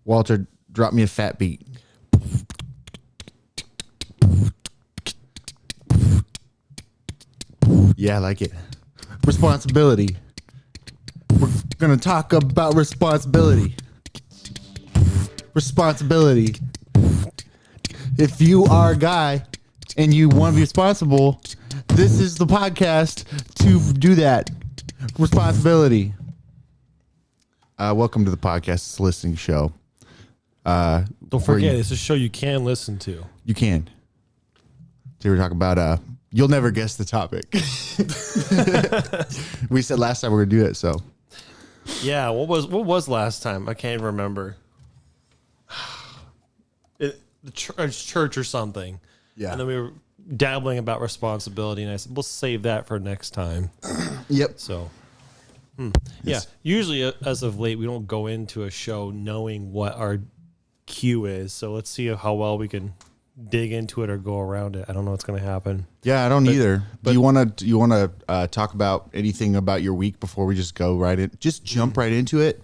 Walter, drop me a fat beat. Yeah, I like it. Responsibility. We're going to talk about responsibility. Responsibility. If you are a guy and you want to be responsible, this is the podcast to do that. Responsibility. Welcome to the podcast listening show. Don't forget, it's a show you can listen to. You can. So we're talking about you'll never guess the topic. We said last time we were gonna do it, so Yeah, what was last time? I can't even remember. The church or something. Yeah. And then we were dabbling about responsibility, and I said we'll save that for next time. Yep. So, Yes. yeah. Usually, as of late, we don't go into a show knowing what our cue is. So let's see how well we can dig into it or go around it. I don't know what's going to happen. Yeah, I don't either. Do you want to talk about anything about your week before we just go right in? Just jump right into it.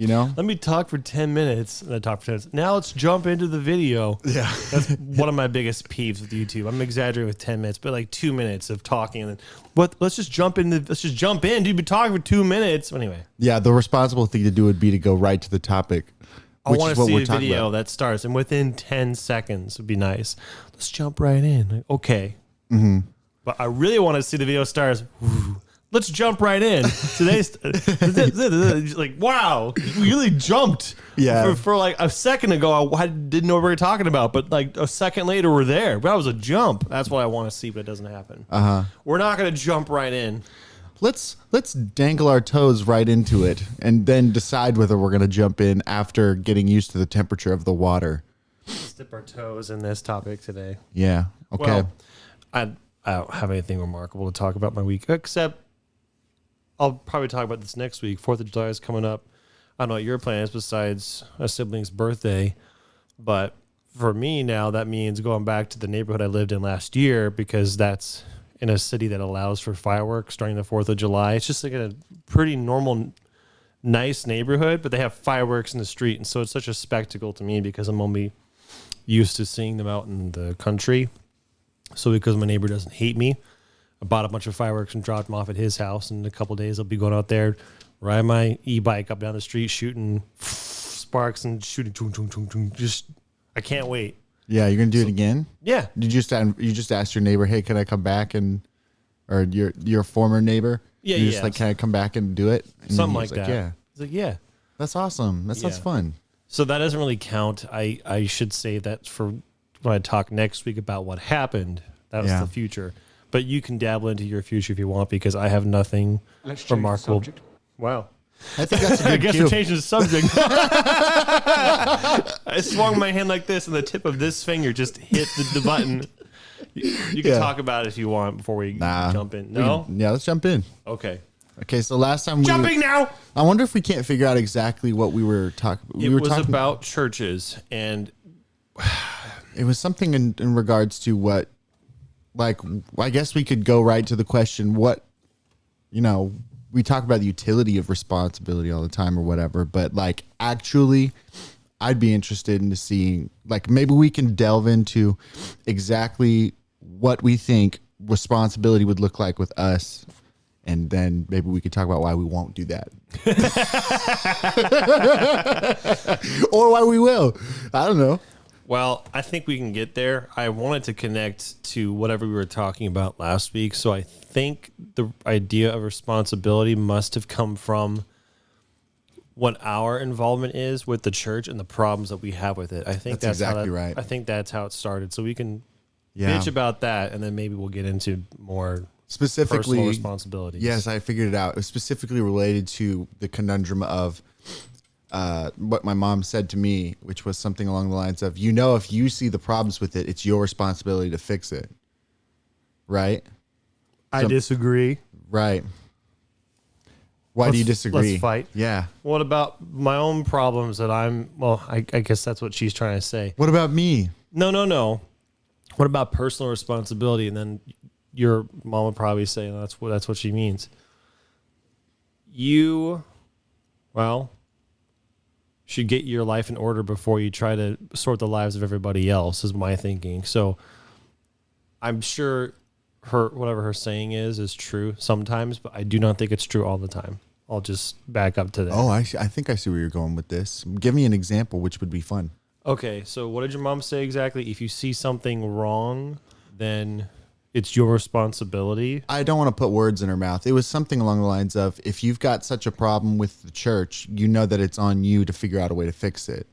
You know, Let me talk for 10 minutes and then talk for 10 minutes. Now let's jump into the video. Yeah. That's one of my biggest peeves with YouTube. I'm exaggerating with 10 minutes, but like 2 minutes of talking and then let's just jump in. Dude, you've been talking for 2 minutes. Anyway. yeah. The responsible thing to do would be to go right to the topic. I want to see a video that starts and within 10 seconds would be nice. Let's jump right in. Like, okay. Mm-hmm. But I really want to see the video starts. Let's jump right in. Today's like, wow, we really jumped. Yeah. For like a second ago, I didn't know what we were talking about, but like a second later, we're there. That was a jump. That's what I want to see, but it doesn't happen. We're not going to jump right in. Let's dangle our toes right into it and then decide whether we're going to jump in after getting used to the temperature of the water. Let's dip our toes in this topic today. Yeah. Okay. Well, I don't have anything remarkable to talk about my week, except I'll probably talk about this next week. 4th of July is coming up. I don't know what your plan is besides a sibling's birthday, but for me now, that means going back to the neighborhood I lived in last year because that's in a city that allows for fireworks during the 4th of July. It's just like a pretty normal, nice neighborhood, but they have fireworks in the street. And so it's such a spectacle to me because I'm only used to seeing them out in the country. So because my neighbor doesn't hate me, I bought a bunch of fireworks and dropped them off at his house. And in a couple of days, I'll be going out there, riding my e-bike up down the street, shooting sparks and shooting. Just, I can't wait. Yeah, you're gonna do it again. Yeah. You just asked your neighbor, hey, can I come back or your former neighbor? Yeah, You're yeah. just like, can I come back and do it? And Something he like was that. Yeah. It's like, yeah. That's awesome. That sounds Yeah. fun. So that doesn't really count. I should say that for when I talk next week about what happened. That was Yeah. the future. But you can dabble into your future if you want because I have nothing remarkable. Wow. I think that's a good I guess cue. we're changing the subject. I swung my hand like this and the tip of this finger just hit the button. You can Yeah. talk about it if you want before we jump in. No? Yeah, let's jump in. Okay. Okay, so last time Jumping now! I wonder if we can't figure out exactly what we were talking about. It was about churches and It was something in regards to what, like, I guess we could go right to the question, what, we talk about the utility of responsibility all the time or whatever, but like actually I'd be interested in seeing, like, maybe we can delve into exactly what we think responsibility would look like with us. And then maybe we could talk about why we won't do that. Or why we will. I don't know. well, I think we can get there. I wanted to connect to whatever we were talking about last week. So I think the idea of responsibility must have come from what our involvement is with the church and the problems that we have with it. I think That's that's exactly right. I think that's how it started. So we can Yeah. bitch about that, and then maybe we'll get into more Specifically, personal responsibilities. yes, I figured it out. It was specifically related to the conundrum of what my mom said to me, which was something along the lines of, if you see the problems with it, it's your responsibility to fix it. Right? I disagree. Right. Why do you disagree? Let's fight. Yeah. What about my own problems that I guess that's what she's trying to say. What about me? No. What about personal responsibility? And then your mom would probably say, that's what she means. should get your life in order before you try to sort the lives of everybody else, is my thinking. So I'm sure whatever her saying is true sometimes, but I do not think it's true all the time. I'll just back up to that. Oh, I think I see where you're going with this. Give me an example, which would be fun. Okay, so what did your mom say exactly? If you see something wrong, then it's your responsibility. I don't want to put words in her mouth. It was something along the lines of, if you've got such a problem with the church, you know that it's on you to figure out a way to fix it.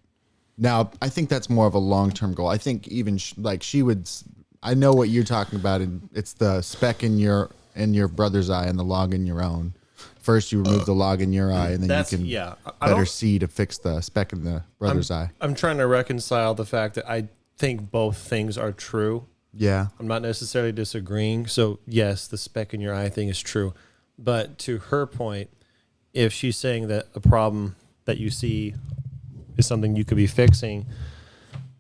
Now, I think that's more of a long-term goal. I think even she would. I know what you're talking about, and it's the speck in your brother's eye and the log in your own. First, you remove the log in your eye, and then you can better see to fix the speck in the brother's eye. I'm trying to reconcile the fact that I think both things are true. Yeah. I'm not necessarily disagreeing. So, yes, the speck in your eye thing is true. But to her point, if she's saying that a problem that you see is something you could be fixing,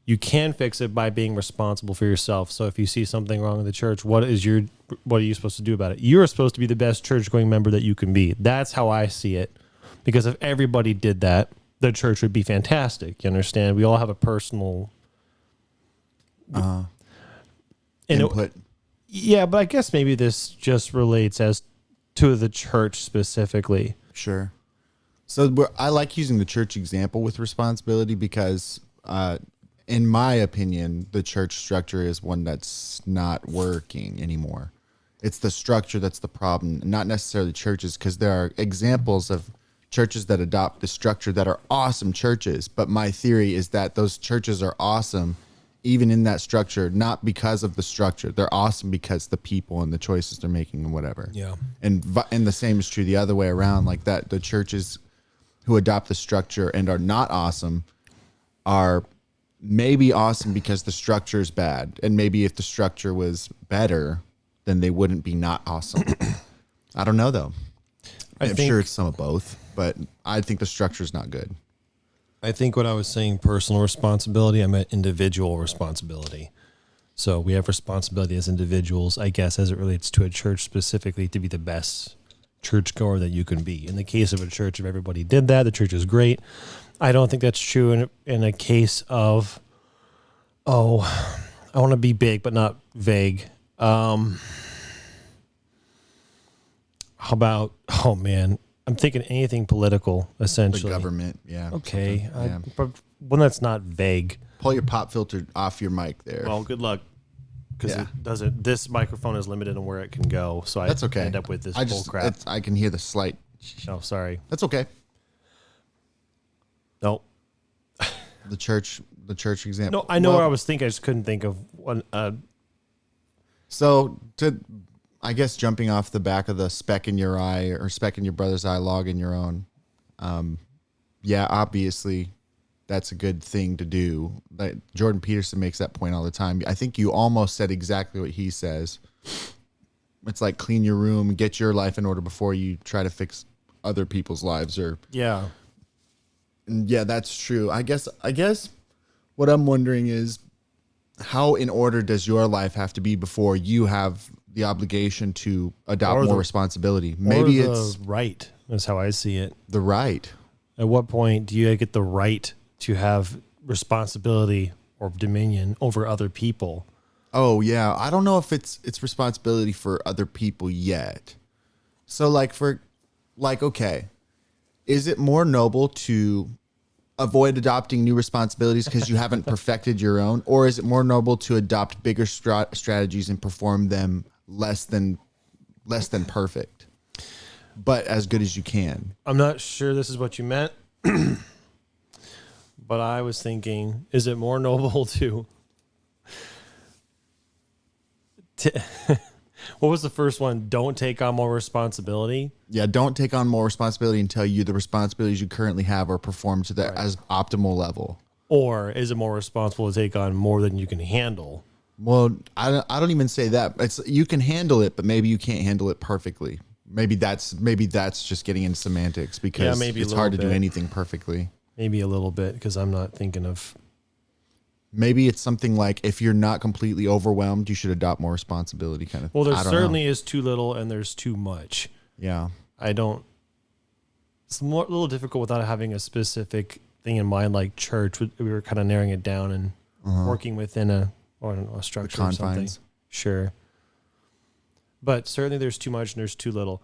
you can fix it by being responsible for yourself. So if you see something wrong in the church, what are you supposed to do about it? You're supposed to be the best church-going member that you can be. That's how I see it. Because if everybody did that, the church would be fantastic. You understand? We all have a personal input. Yeah, but I guess maybe this just relates as to the church specifically. Sure. So I like using the church example with responsibility because in my opinion, the church structure is one that's not working anymore. It's the structure that's the problem, not necessarily churches, because there are examples of churches that adopt the structure that are awesome churches. But my theory is that those churches are awesome even in that structure, not because of the structure. They're awesome because the people and the choices they're making and whatever. Yeah. And the same is true the other way around, like that the churches who adopt the structure and are not awesome are maybe awesome because the structure is bad. And maybe if the structure was better, then they wouldn't be not awesome. I don't know, though. I'm sure it's some of both, but I think the structure is not good. I think when I was saying personal responsibility, I meant individual responsibility. So we have responsibility as individuals, I guess, as it relates to a church specifically, to be the best churchgoer that you can be. In the case of a church, if everybody did that, the church is great. I don't think that's true in a case of, I want to be big but not vague. How about, I'm thinking anything political, essentially. The government, yeah. Okay. Yeah. But one that's not vague. Pull your pop filter off your mic there. Well, good luck. Because it doesn't. This microphone is limited on where it can go, so that's okay. End up with this bull crap. I can hear the slight. Oh, sorry. That's okay. No. The church example. No, I know what I was thinking. I just couldn't think of one. So I guess jumping off the back of the speck in your eye or speck in your brother's eye, log in your own. Obviously that's a good thing to do. Like Jordan Peterson makes that point all the time. I think you almost said exactly what he says. It's like clean your room, get your life in order before you try to fix other people's lives Yeah, that's true. I guess what I'm wondering is how in order does your life have to be before you have the obligation to adopt more responsibility? Maybe it's right. That's how I see it. The right. At what point do you get the right to have responsibility or dominion over other people? Oh yeah, I don't know if it's responsibility for other people yet. So okay, is it more noble to avoid adopting new responsibilities because you haven't perfected your own, or is it more noble to adopt bigger strategies and perform them less than perfect, but as good as you can? I'm not sure this is what you meant, but I was thinking, is it more noble to what was the first one? Don't take on more responsibility. Yeah, don't take on more responsibility until the responsibilities you currently have are performed to the as optimal level. Or is it more responsible to take on more than you can handle? Well, I don't even say that. It's you can handle it, but maybe you can't handle it perfectly. Maybe that's just getting into semantics because it's hard to do anything perfectly. Maybe a little bit because I'm not thinking of. Maybe it's something like if you're not completely overwhelmed, you should adopt more responsibility kind of thing. Well, there certainly is too little and there's too much. Yeah. It's a little difficult without having a specific thing in mind, like church. We were kind of narrowing it down and working within a structure or something. Confines. Sure. But certainly there's too much and there's too little.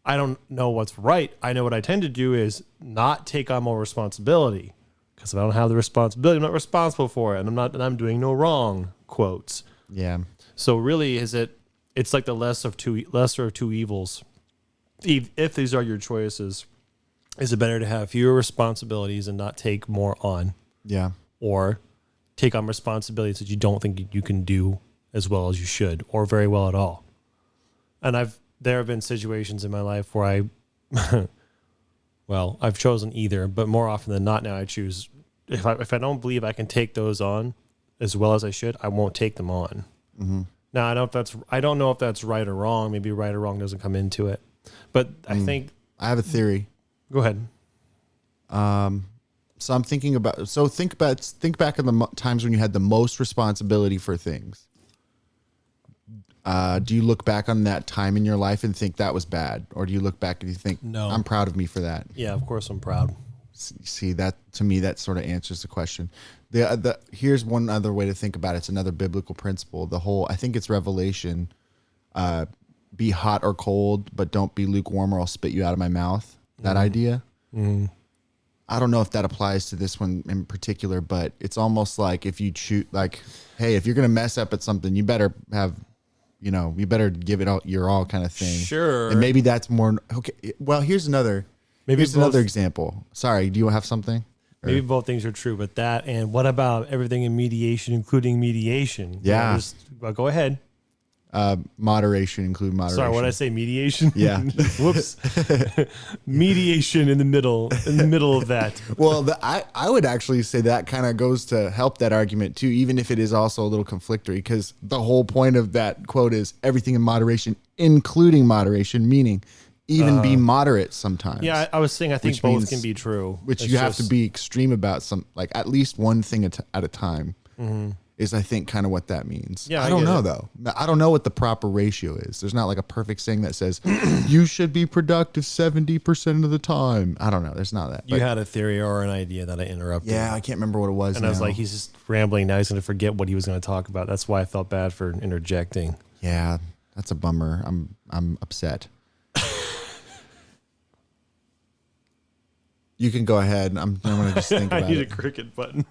I don't know what's right. I know what I tend to do is not take on more responsibility, because if I don't have the responsibility, I'm not responsible for it, and I'm doing no wrong. Quotes. Yeah. So really, it's like the lesser of two evils. If these are your choices, is it better to have fewer responsibilities and not take more on? Yeah. Or take on responsibilities that you don't think you can do as well as you should, or very well at all? And there have been situations in my life where I've chosen either, but more often than not now I choose, if I don't believe I can take those on as well as I should, I won't take them on. Mm-hmm. Now I don't know if that's right or wrong. Maybe right or wrong doesn't come into it, but I think I have a theory. Go ahead. So I'm thinking about. So think back in the times when you had the most responsibility for things. Do you look back on that time in your life and think that was bad, or do you look back and you think, no, I'm proud of me for that? Yeah, of course I'm proud. See, that to me, that sort of answers the question. Here's one other way to think about it. It's another biblical principle. I think it's Revelation. Be hot or cold, but don't be lukewarm, or I'll spit you out of my mouth. That idea. Mm. I don't know if that applies to this one in particular, but it's almost like if you choose, like, hey, if you're gonna mess up at something, you better have, you better give it all your all, kind of thing. Sure. And maybe that's more okay. Well, here's another example. Sorry, do you have something? Maybe both things are true, but that and what about everything in mediation, including mediation? Yeah. Go ahead. Moderation, include moderation. Sorry, what did I say? Mediation? Yeah. Whoops. Mediation in the middle of that. Well, I would actually say that kind of goes to help that argument too, even if it is also a little conflictory, because the whole point of that quote is everything in moderation, including moderation, meaning even be moderate sometimes. Yeah, I was saying I think both can be true. Which you have to be extreme about, some like at least one thing at a time. Mm-hmm. Is I think kind of what that means. Yeah, I don't know though. I don't know what the proper ratio is. There's not like a perfect saying that says you should be productive 70% of the time. I don't know. There's not that. You had a theory or an idea that I interrupted. Yeah, I can't remember what it was. And I was like, he's just rambling now. He's going to forget what he was going to talk about. That's why I felt bad for interjecting. Yeah, that's a bummer. I'm upset. You can go ahead. I'm going to just think about it. I need a cricket button.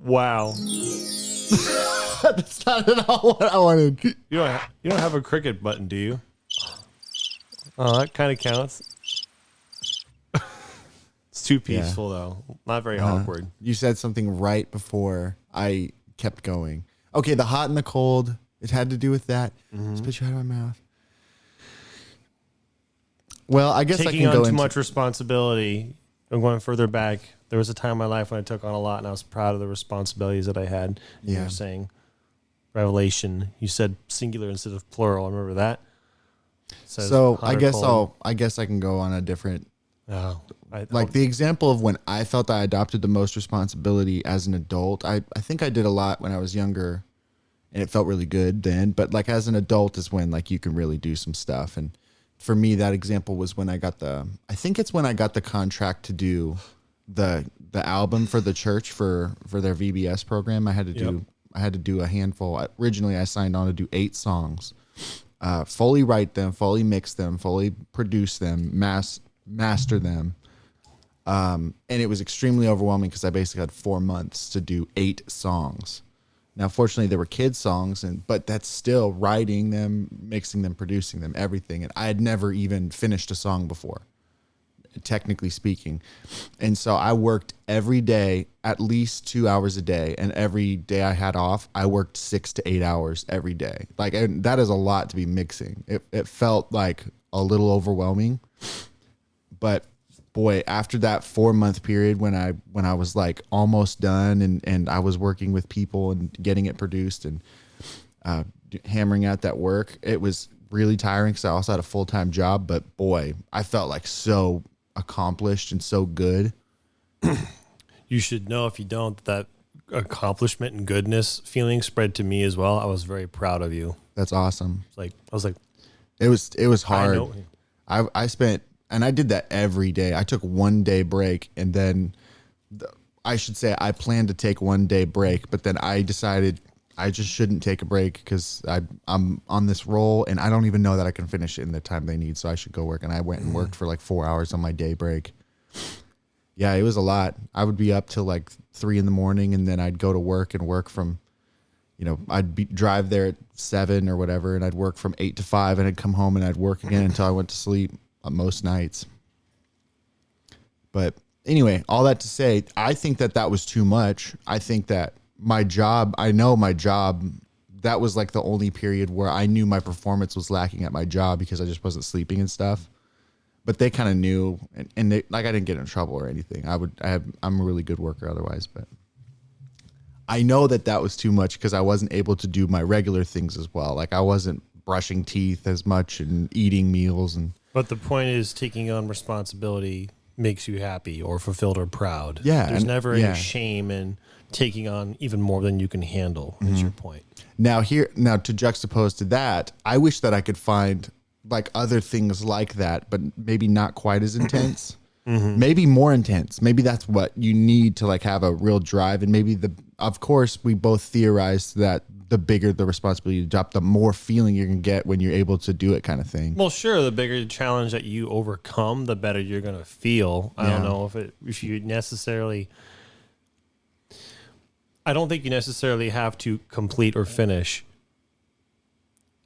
Wow. That's not at all what I wanted. You don't have a cricket button, do you? Oh, that kind of counts. It's too peaceful, though. Not very awkward. You said something right before I kept going. Okay, the hot and the cold. It had to do with that. Spit you out of my mouth. Well, I guess taking I can on go too much responsibility. I'm going further back. There was a time in my life when I took on a lot, and I was proud of the responsibilities that I had. Yeah. You were saying Revelation. You said singular instead of plural. I remember that. So I guess I can go on a different. The example of when I felt I adopted the most responsibility as an adult. I think I did a lot when I was younger, and it felt really good then. But like as an adult is when like you can really do some stuff. And for me, that example was when I got the contract to do the album for the church for their VBS program. I had to do a handful. Originally, I signed on to do 8 songs, fully write them, fully mix them, fully produce them, master them. And it was extremely overwhelming because I basically had 4 months to do 8 songs. Now, fortunately, there were kids' songs, but that's still writing them, mixing them, producing them, everything. And I had never even finished a song before, technically speaking. And so I worked every day, at least 2 hours a day. And every day I had off, I worked 6 to 8 hours every day. And that is a lot to be mixing. It felt like a little overwhelming. But boy, after that 4-month period when I was like almost done and I was working with people and getting it produced and hammering out that work, it was really tiring because I also had a full-time job. But boy, I felt like so accomplished and so good. You should know, if you don't, that accomplishment and goodness feeling spread to me as well. I was very proud of you. That's awesome. I was like, it was hard. I spent and I did that every day. I took 1 day break, and then I should say I planned to take 1 day break, but then I decided I just shouldn't take a break because I'm on this roll and I don't even know that I can finish it in the time they need. So I should go work. And I went and worked for like 4 hours on my day break. Yeah, it was a lot. I would be up till like 3 in the morning, and then I'd go to work and work from, drive there at 7 or whatever, and I'd work from 8 to 5, and I'd come home and I'd work again until I went to sleep most nights. But anyway, all that to say, I think that was too much. I think that my job, that was like the only period where I knew my performance was lacking at my job because I just wasn't sleeping and stuff. But they kind of knew, and they, like, I didn't get in trouble or anything. I'm a really good worker otherwise, but I know that was too much because I wasn't able to do my regular things as well. Like I wasn't brushing teeth as much and eating meals. But the point is, taking on responsibility makes you happy or fulfilled or proud. Yeah. There's never any shame in taking on even more than you can handle, is your point. Now to juxtapose to that, I wish that I could find like other things like that, but maybe not quite as intense. Maybe more intense. Maybe that's what you need to like have a real drive. And maybe of course we both theorized that the bigger the responsibility you drop, the more feeling you can get when you're able to do it, kind of thing. Well, sure. The bigger the challenge that you overcome, the better you're going to feel. I don't know if you necessarily, I don't think you necessarily have to complete or finish.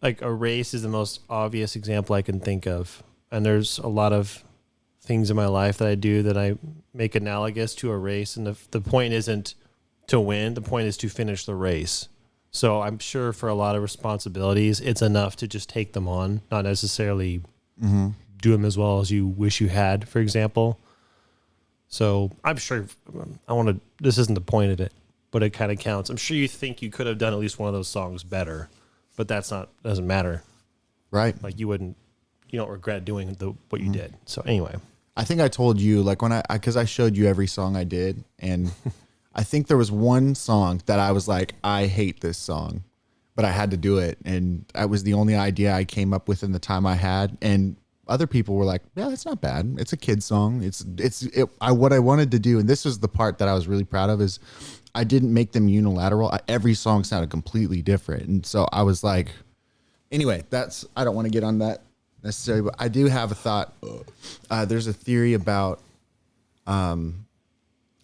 Like a race is the most obvious example I can think of. And there's a lot of things in my life that I do that I make analogous to a race. And the point isn't to win. The point is to finish the race. So I'm sure for a lot of responsibilities, it's enough to just take them on, not necessarily do them as well as you wish you had, for example. So I'm sure this isn't the point of it, but it kind of counts. I'm sure you think you could have done at least one of those songs better, but doesn't matter. Right. Like you don't regret doing what you did. So anyway, I think I told you like because I showed you every song I did, and I think there was one song that I was like, I hate this song, but I had to do it. And that was the only idea I came up with in the time I had. And other people were like, yeah, that's not bad. It's a kid's song. What I wanted to do. And this was the part that I was really proud of is I didn't make them unilateral. Every song sounded completely different. And so I was like, anyway, I don't want to get on that necessarily, but I do have a thought. There's a theory about,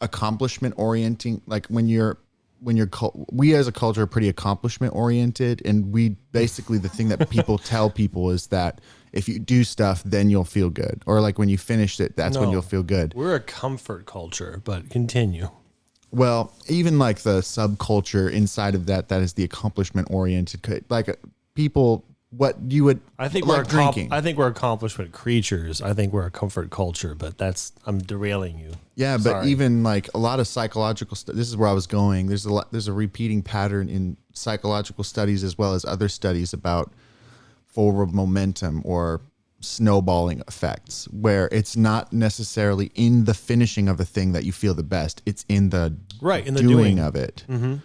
accomplishment orienting, like we as a culture are pretty accomplishment oriented, and we basically the thing that people tell people is that if you do stuff then you'll feel good, or like when you finish it that's when you'll feel good. We're a comfort culture, but continue. Well, even like the subculture inside of that is the accomplishment oriented, like people, what you would, I think like drinking. I think we're accomplishment creatures. I think we're a comfort culture, but I'm derailing you. Yeah, but Sorry. even like a lot of psychological this is where I was going. There's a repeating pattern in psychological studies as well as other studies about forward momentum or snowballing effects, where it's not necessarily in the finishing of a thing that you feel the best. It's in the doing of it. Mm-hmm.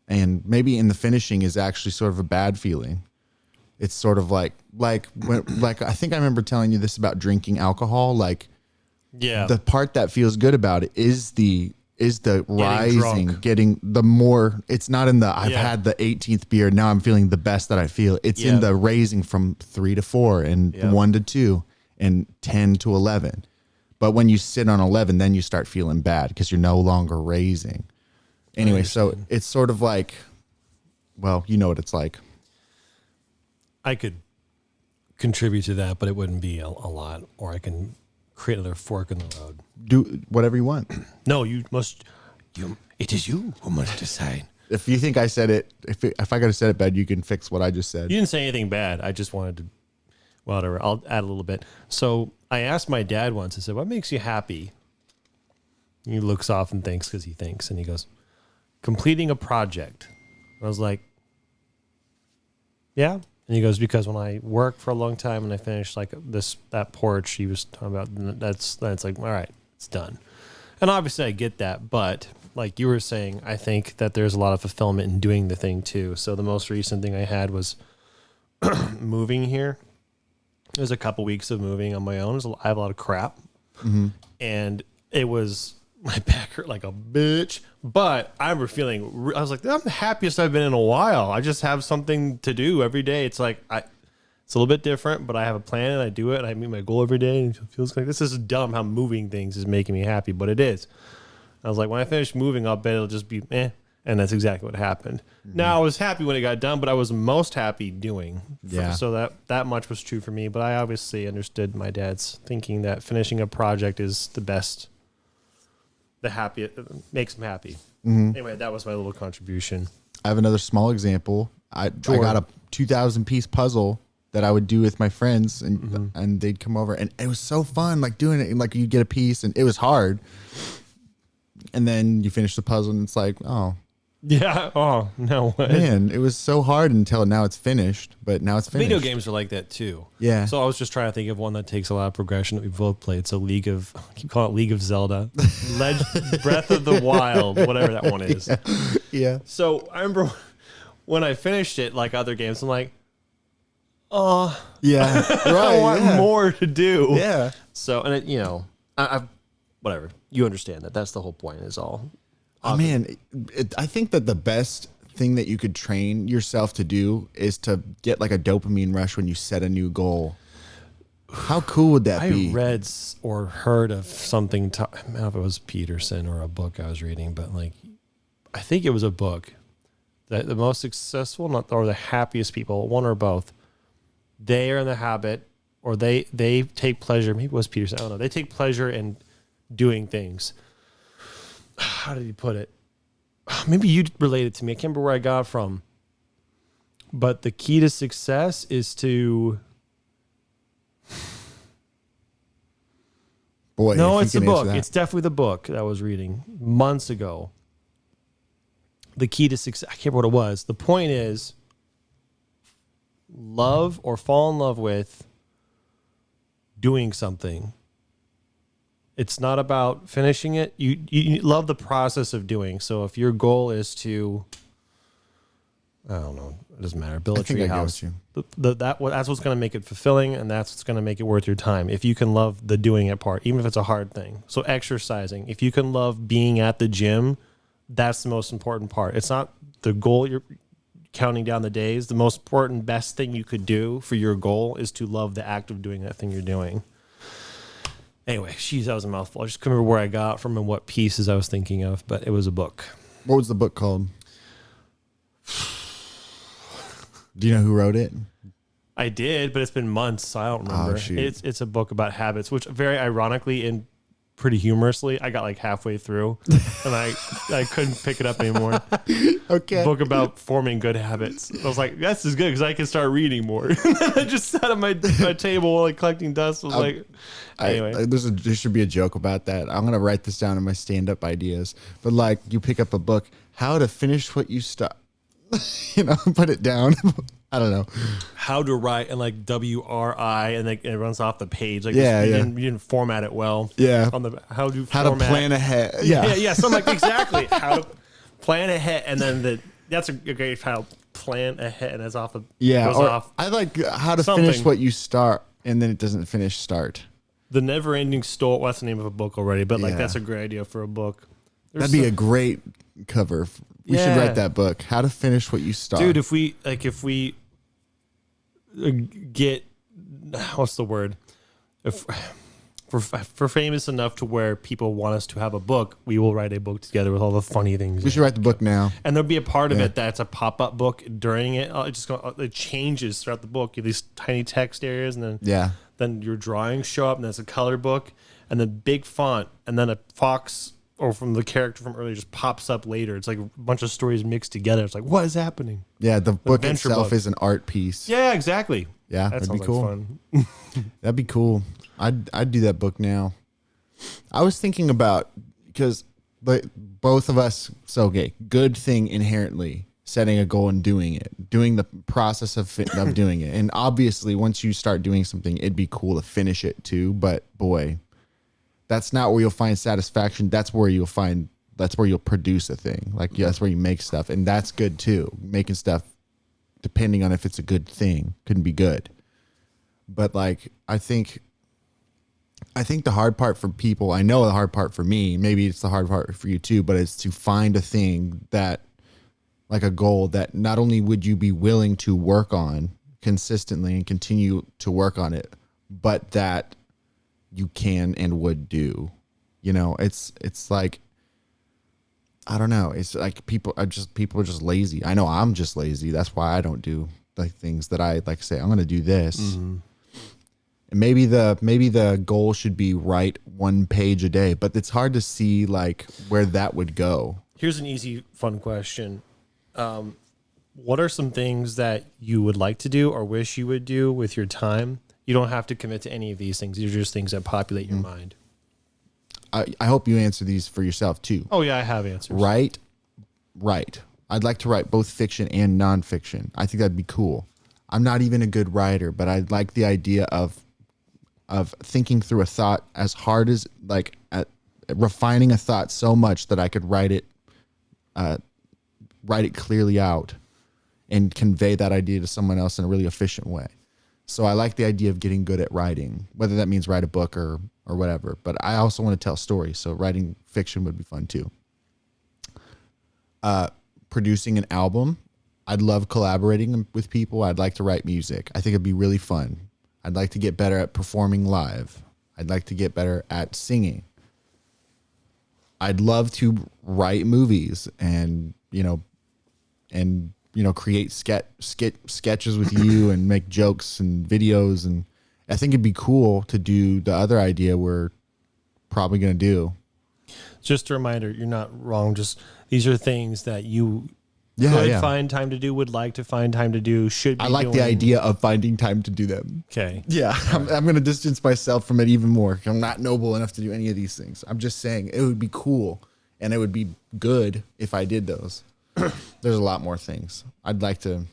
And maybe in the finishing is actually sort of a bad feeling. It's sort of like when I think I remember telling you this about drinking alcohol. Like, yeah, the part that feels good about it is the rising, drunk. getting the more. It's not in the I've had the 18th beer, now I'm feeling the best that I feel. It's in the raising from 3 to 4 and 1 to 2 and 10 to 11. But when you sit on 11, then you start feeling bad because you're no longer raising. Anyway, so it's sort of like, well, you know what it's like. I could contribute to that, but it wouldn't be a lot, or I can create another fork in the road. Do whatever you want. No, you must. It is you who must decide. If you think I said it, if I could have said it bad, you can fix what I just said. You didn't say anything bad. I just wanted to. Whatever. I'll add a little bit. So I asked my dad once. I said, "What makes you happy?" He looks off and thinks because he thinks, and he goes, "Completing a project." I was like, "Yeah." And he goes, because when I work for a long time and I finish like that porch he was talking about, that's like, all right, it's done. And obviously I get that, but like you were saying, I think that there's a lot of fulfillment in doing the thing too. So the most recent thing I had was moving here. It was a couple weeks of moving on my own. I have a lot of crap, and it was my back hurt like a bitch. But I remember feeling, I was like, I'm the happiest I've been in a while. I just have something to do every day. It's like it's a little bit different, but I have a plan and I do it. And I meet my goal every day, and it feels like this is dumb how moving things is making me happy, but it is. I was like, when I finish moving, I'll bet it'll just be and that's exactly what happened. Now, I was happy when it got done, but I was most happy doing. Yeah. So that much was true for me, but I obviously understood my dad's thinking that finishing a project is the best, the happiest, makes him happy. Anyway, that was my little contribution. I have another small example. I got a 2,000 piece puzzle that I would do with my friends, and they'd come over, and it was so fun, like doing it, and like you get a piece, and it was hard. And then you finish the puzzle, and it's like, oh. Yeah. Oh, no way. Man, it was so hard until now it's finished, but now it's finished. Video games are like that too. Yeah. So I was just trying to think of one that takes a lot of progression that we both played. So I keep calling it League of Zelda, Breath of the Wild, whatever that one is. Yeah. So I remember when I finished it, like other games, I'm like, oh, Yeah. Right. I want more to do. Yeah. So, and I've whatever. You understand that. That's the whole point is all. Oh, man, I think that the best thing that you could train yourself to do is to get like a dopamine rush when you set a new goal. How cool would that be? I read or heard of something, I don't know if it was Peterson or a book I was reading, but like, I think it was a book that the most successful or the happiest people, one or both, they are in the habit or they take pleasure. Maybe it was Peterson. I don't know. They take pleasure in doing things. How did he put it? Maybe you relate it to me. I can't remember where I got it from. But the key to success is to... Boy, no, it's the book. It's definitely the book that I was reading months ago. The key to success... I can't remember what it was. The point is love or fall in love with doing something. It's not about finishing it. You love the process of doing. So if your goal is to, I don't know, it doesn't matter, build a tree house. That's what's going to make it fulfilling, and that's what's going to make it worth your time. If you can love the doing it part, even if it's a hard thing. So exercising. If you can love being at the gym, that's the most important part. It's not the goal you're counting down the days. The most important, best thing you could do for your goal is to love the act of doing that thing you're doing. Anyway, geez, that was a mouthful. I just couldn't remember where I got from and what pieces I was thinking of, but it was a book. What was the book called? Do you know who wrote it? I did, but it's been months, so I don't remember. Oh, it's a book about habits, which very ironically and pretty humorously, I got like halfway through and I couldn't pick it up anymore. Okay. Book about forming good habits. I was like, that's as good because I can start reading more. And then I just sat at my table like collecting dust. I was like, anyway. There should be a joke about that. I'm going to write this down in my stand-up ideas. But like you pick up a book, how to finish what you start. Put it down. I don't know. How to write and like WRI and like it runs off the page. Like you didn't format it well. Yeah. On the how to plan ahead. Yeah. Yeah. So I'm like exactly how to plan ahead, and then that's a great how plan ahead, and that's off of goes off. I like how to finish what you start, and then it doesn't finish start. The Never Ending Story. Well, that's the name of a book already, but like that's a great idea for a book. That'd be a great cover. We should write that book. How to finish what you start. Dude, if we get, what's the word? If we're famous enough to where people want us to have a book, we will write a book together with all the funny things. We should write the book now. And there'll be a part of it that's a pop-up book during it. It changes throughout the book. You have these tiny text areas, and then your drawings show up, and that's a color book, and then big font, and then a fox or from the character from earlier just pops up later. It's like a bunch of stories mixed together. It's like, what is happening? Yeah, the book itself is an art piece. Yeah, exactly. Yeah, that'd be cool. Like fun. That'd be cool. I'd do that book now. I was thinking about, because both of us, good thing inherently, setting a goal and doing it, doing the process of doing it. And obviously, once you start doing something, it'd be cool to finish it too. But boy, that's not where you'll find satisfaction. That's where you'll produce a thing. Like, that's where you make stuff. And that's good too. Making stuff, depending on if it's a good thing, couldn't be good. But like, I think the hard part for people, I know the hard part for me, maybe it's the hard part for you too, but it's to find a thing that, like a goal that not only would you be willing to work on consistently and continue to work on it, but that you can and would do. You know, it's like, I don't know. It's like people are just lazy. I know I'm just lazy. That's why I don't do like things that I like say, I'm going to do this. Mm-hmm. And maybe the goal should be write 1 page a day, but it's hard to see like where that would go. Here's an easy, fun question. What are some things that you would like to do or wish you would do with your time? You don't have to commit to any of these things. These are just things that populate your mind. I hope you answer these for yourself too. Oh yeah, I have answers. Right. I'd like to write both fiction and nonfiction. I think that'd be cool. I'm not even a good writer, but I like the idea of thinking through a thought as hard as like refining a thought so much that I could write it clearly out and convey that idea to someone else in a really efficient way. So I like the idea of getting good at writing, whether that means write a book or whatever. But I also want to tell stories, so writing fiction would be fun too. Producing an album. I'd love collaborating with people. I'd like to write music. I think it'd be really fun. I'd like to get better at performing live. I'd like to get better at singing. I'd love to write movies and create sketches with you and make jokes and videos. And I think it'd be cool to do the other idea we're probably going to do. Just a reminder, you're not wrong. Just these are things that you could find time to do, would like to find time to do, should be I like doing. the idea of finding time to do them. Okay. Yeah, I'm going to distance myself from it even more. I'm not noble enough to do any of these things. I'm just saying it would be cool and it would be good if I did those. There's a lot more things. I'd like to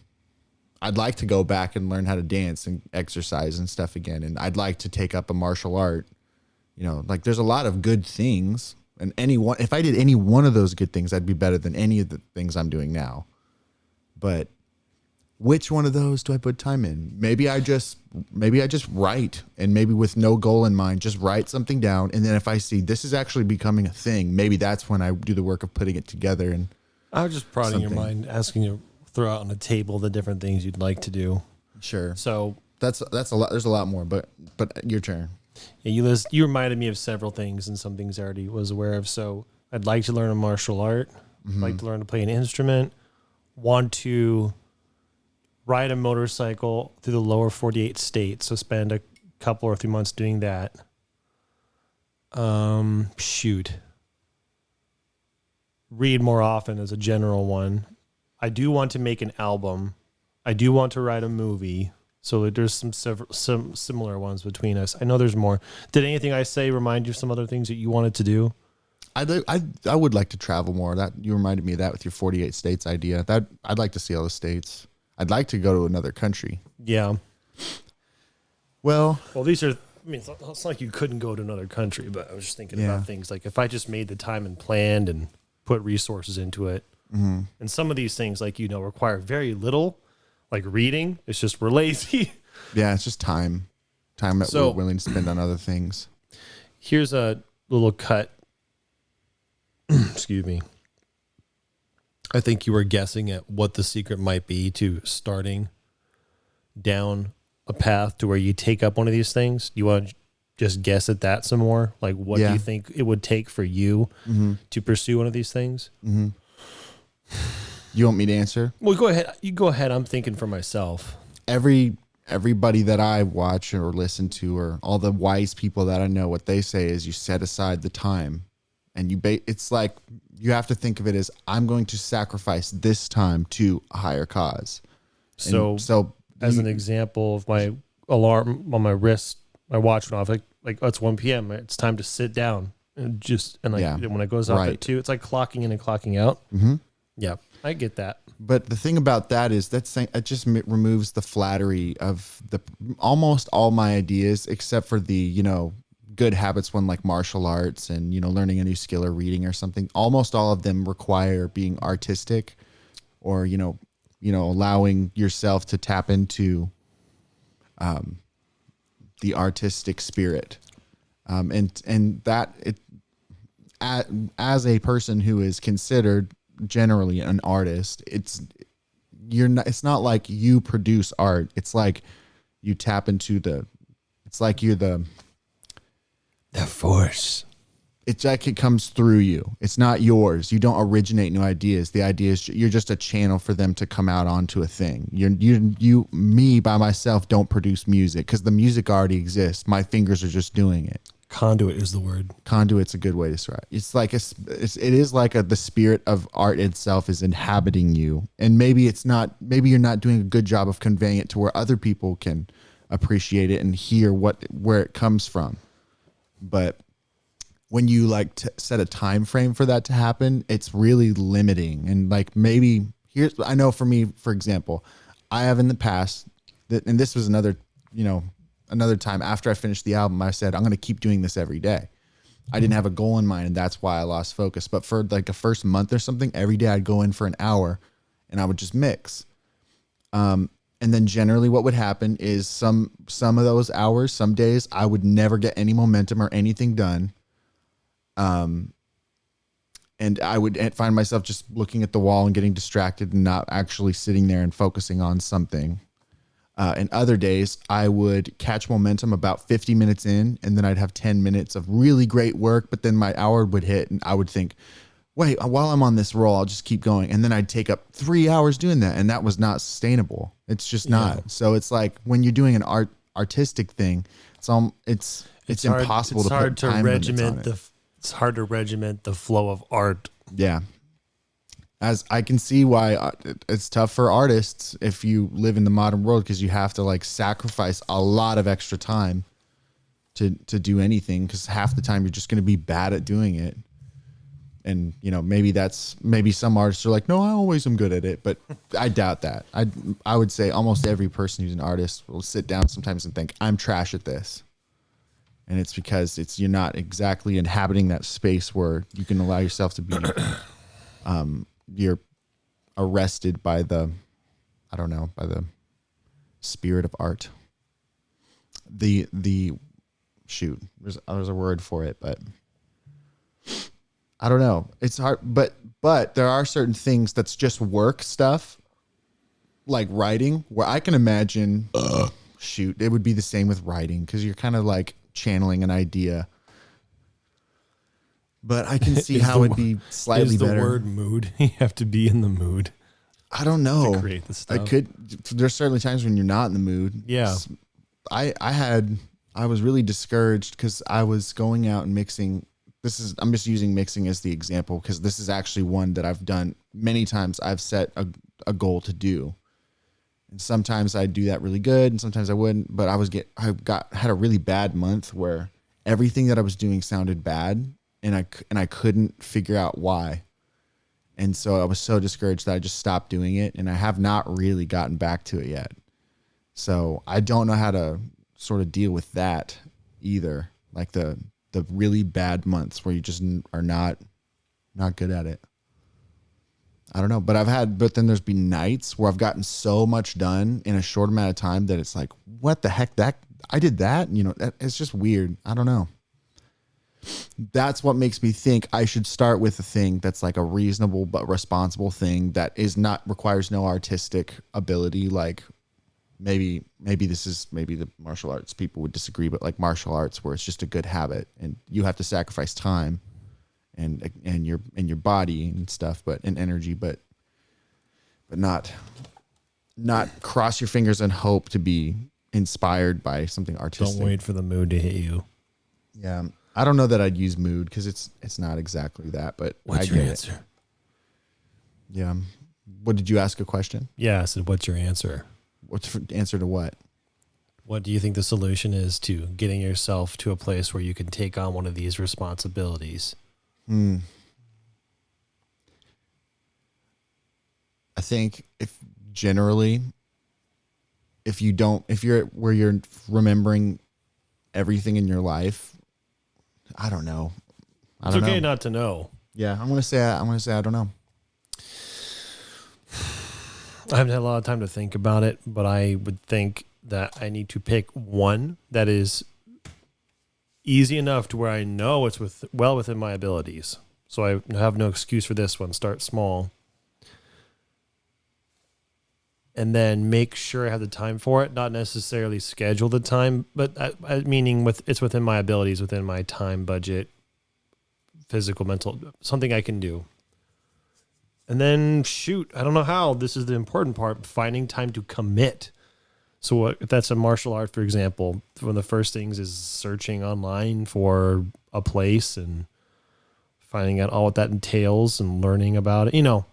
go back and learn how to dance and exercise and stuff again. And I'd like to take up a martial art. You know, like there's a lot of good things. And if I did any one of those good things, I'd be better than any of the things I'm doing now. But which one of those do I put time in? Maybe I just write, and maybe with no goal in mind, just write something down. And then if I see this is actually becoming a thing, maybe that's when I do the work of putting it together. And I was just prodding your mind, asking you to throw out on the table the different things you'd like to do. Sure. So that's a lot. There's a lot more, but your turn. Yeah, you reminded me of several things, and some things I already was aware of. So I'd like to learn a martial art. Mm-hmm. I'd like to learn to play an instrument. Want to ride a motorcycle through the lower 48 states. So spend a couple or 3 months doing that. Read more often as a general one. I do want to make an album. I do want to write a movie. So there's some similar ones between us. I know there's more. Did anything I say remind you of some other things that you wanted to do? I would like to travel more. That you reminded me of that with your 48 states idea. That I'd like to see all the states. I'd like to go to another country. Yeah. Well, these are. I mean, it's not like you couldn't go to another country, but I was just thinking about things like if I just made the time and planned and put resources into it, and some of these things, like require very little. Like reading, it's just we're lazy. Yeah, it's just time that we're willing to spend on other things. Here's a little cut. Excuse me. I think you were guessing at what the secret might be to starting down a path to where you take up one of these things. You want to just guess at that some more? Like, what do you think it would take for you to pursue one of these things? Mm-hmm. You want me to answer? Well, go ahead. You go ahead. I'm thinking for myself. Everybody that I watch or listen to, or all the wise people that I know, what they say is you set aside the time, and it's like you have to think of it as I'm going to sacrifice this time to a higher cause. So as an example of my alarm on my wrist, my watch went off. Like it's 1 p.m. It's time to sit down and when it goes off at 2, it's like clocking in and clocking out. Mm-hmm. Yeah, I get that. But the thing about that is it just removes the flattery of almost all my ideas, except for the, good habits one like martial arts and, learning a new skill or reading or something. Almost all of them require being artistic or, allowing yourself to tap into, the artistic spirit. And that it, as a person who is considered generally an artist, it's not like you produce art. It's like you tap into it's like you're the force. It's like it comes through you. It's not yours. You don't originate new ideas. The idea is you're just a channel for them to come out onto a thing. Me by myself don't produce music because the music already exists. My fingers are just doing it. Conduit is the word. Conduit's a good way to describe it. It's like it is like the spirit of art itself is inhabiting you. And maybe you're not doing a good job of conveying it to where other people can appreciate it and hear where it comes from. But when you like set a time frame for that to happen, it's really limiting. And like I know for me, for example, I have in the past and this was another time after I finished the album, I said, I'm going to keep doing this every day. I didn't have a goal in mind and that's why I lost focus. But for like the first month or something, every day I'd go in for an hour and I would just mix. And then generally what would happen is some of those hours, some days I would never get any momentum or anything done. And I would find myself just looking at the wall and getting distracted and not actually sitting there and focusing on something. And other days I would catch momentum about 50 minutes in, and then I'd have 10 minutes of really great work, but then my hour would hit and I would think, wait, while I'm on this roll, I'll just keep going. And then I'd take up 3 hours doing that. And that was not sustainable. It's just not. So it's like when you're doing an artistic thing, it's impossible to put time limits on it. It's hard to regiment the flow of art. Yeah. As I can see why it's tough for artists if you live in the modern world, because you have to like sacrifice a lot of extra time to do anything, because half the time you're just going to be bad at doing it. And, maybe some artists are like, no, I always am good at it, but I doubt that. I would say almost every person who's an artist will sit down sometimes and think, I'm trash at this. And it's because you're not exactly inhabiting that space where you can allow yourself to be, you're arrested by the spirit of art. Shoot, there's a word for it, but I don't know. It's hard, but there are certain things that's just work stuff, like writing, where I can imagine, it would be the same with writing, because you're kind of like channeling an idea. But I can see how it'd be slightly better. Is the word mood? You have to be in the mood. I don't know. To create the stuff. There's certainly times when you're not in the mood. Yeah. I was really discouraged because I was going out and mixing. I'm just using mixing as the example because this is actually one that I've done many times. I've set a goal to do. And sometimes I'd do that really good and sometimes I wouldn't, but had a really bad month where everything that I was doing sounded bad and I couldn't figure out why. And so I was so discouraged that I just stopped doing it, and I have not really gotten back to it yet. So I don't know how to sort of deal with that either. Like the really bad months where you just are not good at it. I don't know, but then there's been nights where I've gotten so much done in a short amount of time that it's like, what the heck, I did that? It's just weird. I don't know. That's what makes me think I should start with a thing that's like a reasonable but responsible thing that requires no artistic ability. Like maybe the martial arts people would disagree, but like martial arts where it's just a good habit and you have to sacrifice time and your body and stuff, and energy, but not cross your fingers and hope to be inspired by something artistic. Don't wait for the mood to hit you. Yeah. I don't know that I'd use mood because it's not exactly that, but what's your answer? Yeah. What did you ask a question? Yeah, I said, what's your answer? What's the answer to what? What do you think the solution is to getting yourself to a place where you can take on one of these responsibilities? I think if you're where you're remembering everything in your life, I don't know. It's okay not to know. Yeah, I'm gonna say I don't know. I haven't had a lot of time to think about it, but I would think that I need to pick one that is easy enough to where I know it's well within my abilities. So I have no excuse for this one. Start small. And then make sure I have the time for it. Not necessarily schedule the time, but meaning it's within my abilities, within my time budget, physical, mental, something I can do. And then I don't know how. This is the important part, finding time to commit. So if that's a martial art, for example, one of the first things is searching online for a place and finding out all what that entails and learning about it.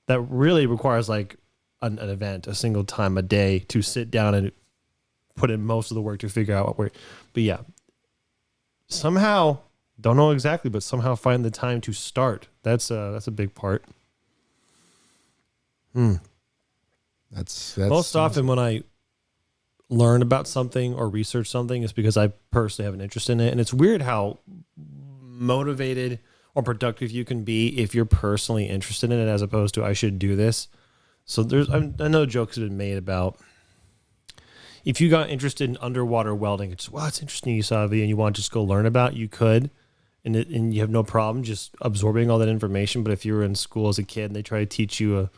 That really requires like an event, a single time a day to sit down and put in most of the work to figure out what work. But yeah, somehow, don't know exactly, but somehow find the time to start. That's a big part. That's Most often when I learn about something or research something, it's because I personally have an interest in it. And it's weird how motivated or productive you can be if you're personally interested in it, as opposed to I should do this. So I know jokes have been made about if you got interested in underwater welding, it's interesting, you saw a video and you want to just go learn about it, you could, and you have no problem just absorbing all that information. But if you were in school as a kid and they try to teach you a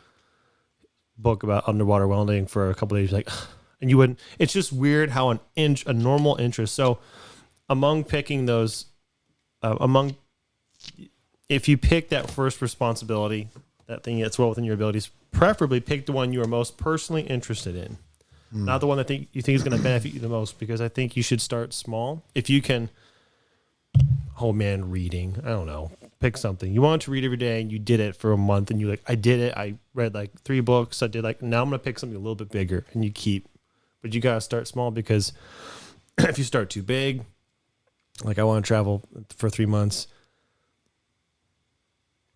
book about underwater welding for a couple of days, like, and you wouldn't. It's just weird how a normal interest. So among picking those, if you pick that first responsibility, that thing that's well within your abilities, preferably pick the one you are most personally interested in. Not the one that you think is going to benefit you the most, because I think you should start small. If you can, reading, I don't know, pick something. You wanted to read every day and you did it for a month and you're like, I did it. I read like 3 books. Now I'm going to pick something a little bit bigger, and you keep, but you got to start small, because if you start too big, like I want to travel for 3 months,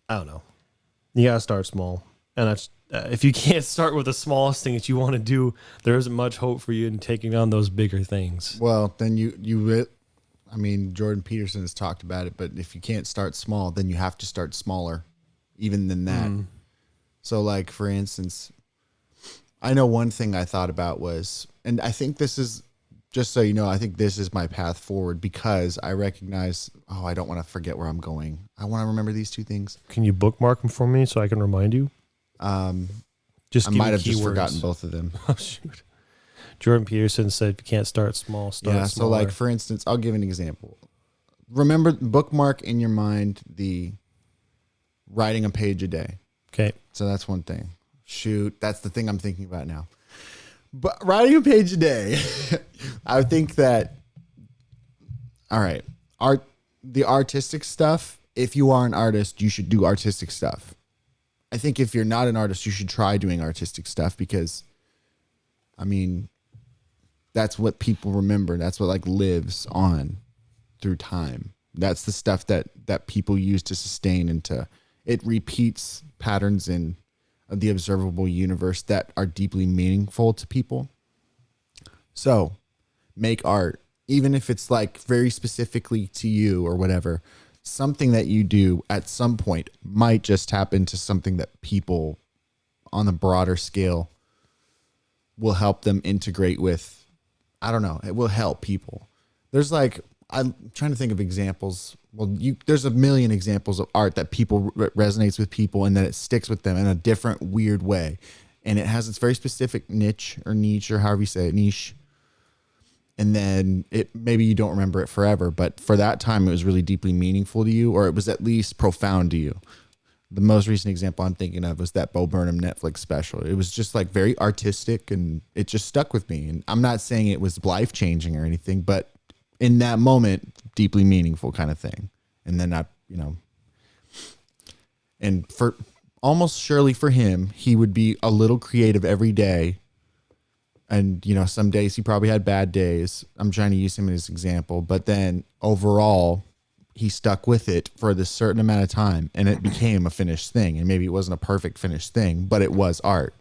I don't know. You got to start small. And that's, if you can't start with the smallest thing that you want to do, there isn't much hope for you in taking on those bigger things. Well, then Jordan Peterson has talked about it, but if you can't start small, then you have to start smaller, even than that. So like, for instance, I know one thing I thought about was, and I think this is, just so you know, I think this is my path forward, because I recognize, I don't want to forget where I'm going. I want to remember these 2 things. Can you bookmark them for me so I can remind you? Just I might have just forgotten both of them. Oh, shoot. Jordan Peterson said, if you can't start small, start smaller. So like, for instance, I'll give an example. Remember, bookmark in your mind the writing a page a day. Okay. So that's one thing. Shoot, that's the thing I'm thinking about now. But writing a page a day, I think that, all right, the artistic stuff, if you are an artist, you should do artistic stuff. I think if you're not an artist, you should try doing artistic stuff, because, that's what people remember. That's what like lives on through time. That's the stuff that people use to sustain, and it repeats patterns in the observable universe that are deeply meaningful to people. So make art, even if it's like very specifically to you or whatever. Something that you do at some point might just tap into something that people on the broader scale will help them integrate with. I don't know. It will help people. There's like, I'm trying to think of examples. Well, there's a million examples of art that people resonates with people, and that it sticks with them in a different weird way. And it has its very specific niche or however you say it, niche. And then maybe you don't remember it forever, but for that time, it was really deeply meaningful to you, or it was at least profound to you. The most recent example I'm thinking of was that Bo Burnham Netflix special. It was just like very artistic, and it just stuck with me. And I'm not saying it was life changing or anything, but in that moment, deeply meaningful kind of thing. And then and for almost surely for him, he would be a little creative every day. And, some days he probably had bad days. I'm trying to use him as an example. But then overall, he stuck with it for this certain amount of time, and it became a finished thing. And maybe it wasn't a perfect finished thing, but it was art.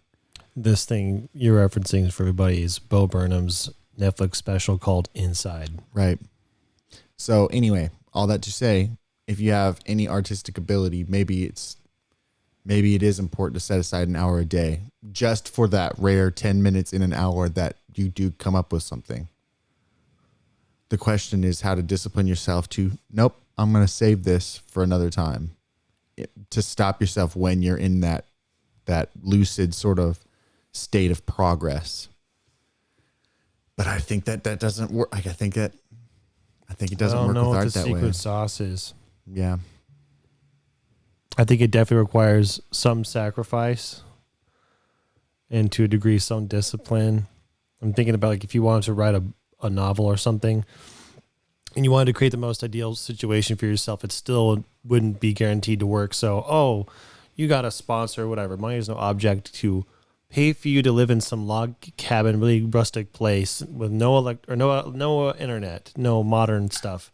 This thing you're referencing for everybody is Bo Burnham's Netflix special called Inside. Right. So anyway, all that to say, if you have any artistic ability, maybe it is important to set aside an hour a day just for that rare 10 minutes in an hour that you do come up with something. The question is how to discipline yourself to, nope, I'm going to save this for another time. To stop yourself when you're in that lucid sort of state of progress. But I think that doesn't work. Like, I think it doesn't work with art that way. I don't know what the secret sauce is. Yeah. I think it definitely requires some sacrifice and to a degree some discipline. I'm thinking about like if you wanted to write a novel or something and you wanted to create the most ideal situation for yourself, it still wouldn't be guaranteed to work. So, you got a sponsor or whatever. Money is no object to pay for you to live in some log cabin, really rustic place with no internet, no modern stuff.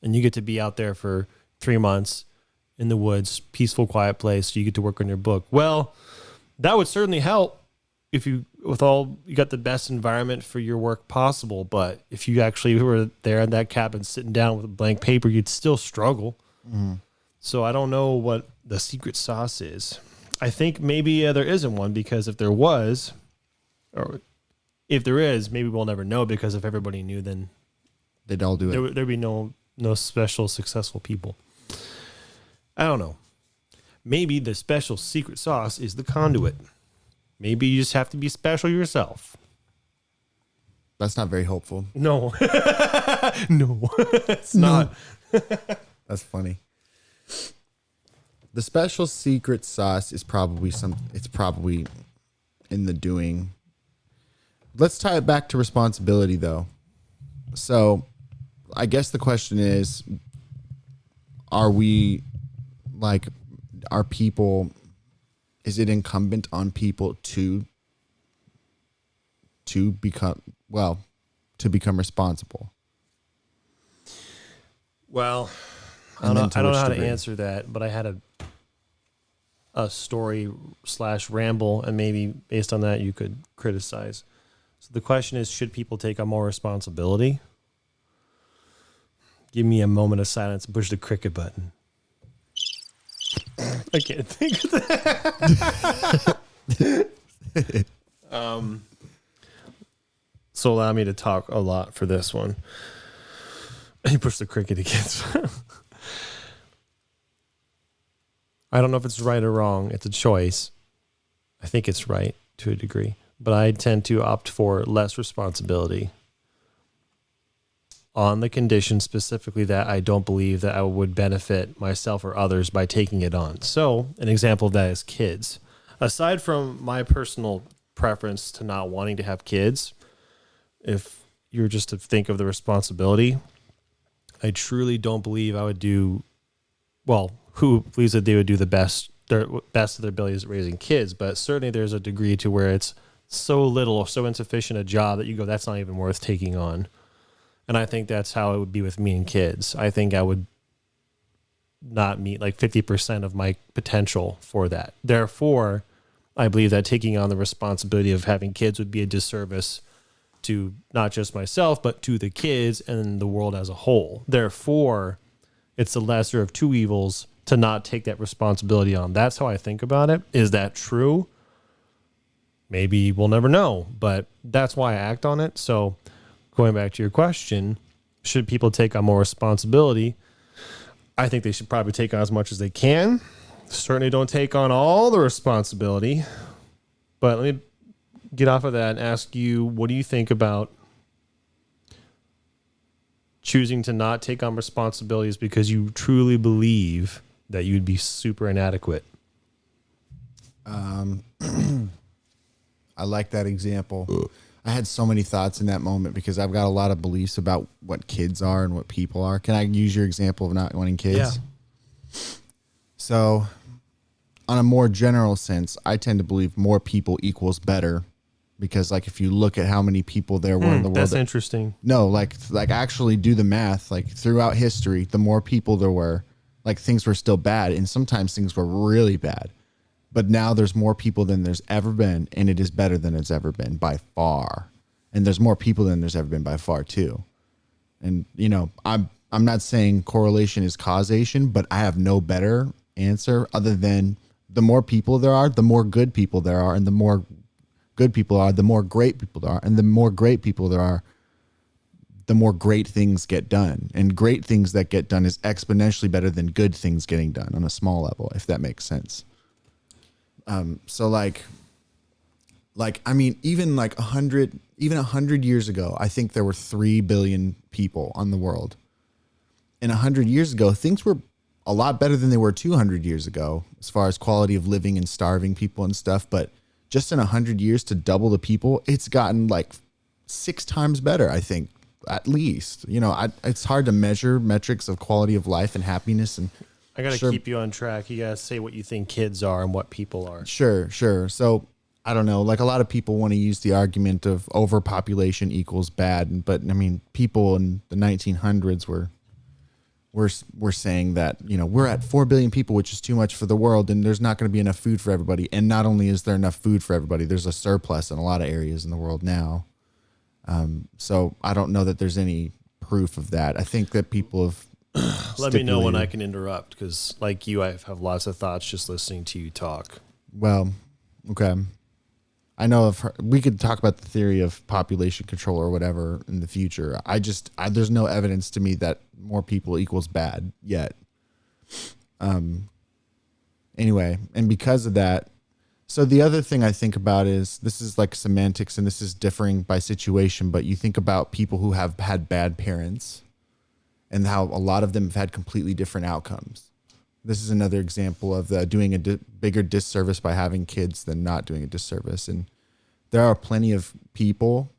And you get to be out there for 3 months in the woods, peaceful, quiet place. So you get to work on your book. Well, that would certainly help if you got the best environment for your work possible. But if you actually were there in that cabin sitting down with a blank paper, you'd still struggle. Mm. So I don't know what the secret sauce is. I think maybe there isn't one, because if there was, or if there is, maybe we'll never know, because if everybody knew, then they'd all do it. There'd be no special successful people. I don't know. Maybe the special secret sauce is the conduit. Maybe you just have to be special yourself. That's not very hopeful. No. No, it's not. That's funny. The special secret sauce is probably it's probably in the doing. Let's tie it back to responsibility, though. So I guess the question is, are people, is it incumbent on people to become responsible? Well, I don't know how to answer that, but I had a story / ramble, and maybe based on that you could criticize. So the question is, should people take on more responsibility? Give me a moment of silence and push the cricket button. I can't think of that. So allow me to talk a lot for this one. You push the cricket again. I don't know if it's right or wrong. It's a choice. I think it's right to a degree, but I tend to opt for less responsibility on the condition specifically that I don't believe that I would benefit myself or others by taking it on. So an example of that is kids. Aside from my personal preference to not wanting to have kids, if you were just to think of the responsibility, I truly don't believe I would do well. Who believes that they would do the best of their abilities at raising kids? But certainly there's a degree to where it's so little or so insufficient a job that you go, that's not even worth taking on. And I think that's how it would be with me and kids. I think I would not meet like 50% of my potential for that. Therefore, I believe that taking on the responsibility of having kids would be a disservice to not just myself, but to the kids and the world as a whole. Therefore, it's the lesser of two evils to not take that responsibility on. That's how I think about it. Is that true? Maybe we'll never know, but that's why I act on it. So going back to your question, should people take on more responsibility? I think they should probably take on as much as they can. Certainly don't take on all the responsibility. But let me get off of that and ask you, what do you think about choosing to not take on responsibilities because you truly believe that you'd be super inadequate? I like that example. I had so many thoughts in that moment because I've got a lot of beliefs about what kids are and what people are. Can I use your example of not wanting kids? Yeah. So on a more general sense, I tend to believe more people equals better, because like if you look at how many people there were in the world. That's interesting. No, like actually do the math. Like throughout history, the more people there were, like things were still bad, and sometimes things were really bad. But now there's more people than there's ever been, and it is better than it's ever been by far. And there's more people than there's ever been by far too. And you know, I'm not saying correlation is causation, but I have no better answer other than the more people there are, the more good people there are, and the more good people are, the more great people there are. And the more great people there are, the more great things get done. And great things that get done is exponentially better than good things getting done on a small level, if that makes sense. So like, I mean, even like 100 years ago, I think there were 3 billion people on the world. And 100 years ago, things were a lot better than they were 200 years ago, as far as quality of living and starving people and stuff. But just in 100 years to double the people, it's gotten like 6 times better, I think, at least. You know, it's hard to measure metrics of quality of life and happiness. And I got to keep you on track. You got to say what you think kids are and what people are. Sure. So I don't know, like a lot of people want to use the argument of overpopulation equals bad. But I mean, people in the 1900s were saying that, you know, we're at 4 billion people, which is too much for the world. And there's not going to be enough food for everybody. And not only is there enough food for everybody, there's a surplus in a lot of areas in the world now. So I don't know that there's any proof of that. I think that people have let me know when I can interrupt, because like you, I have lots of thoughts just listening to you talk. Well, okay. I know we could talk about the theory of population control or whatever in the future. There's no evidence to me that more people equals bad yet. Anyway, and because of that, so the other thing I think about is, this is like semantics and this is differing by situation, but you think about people who have had bad parents and how a lot of them have had completely different outcomes. This is another example of doing a bigger disservice by having kids than not doing a disservice. And there are plenty of people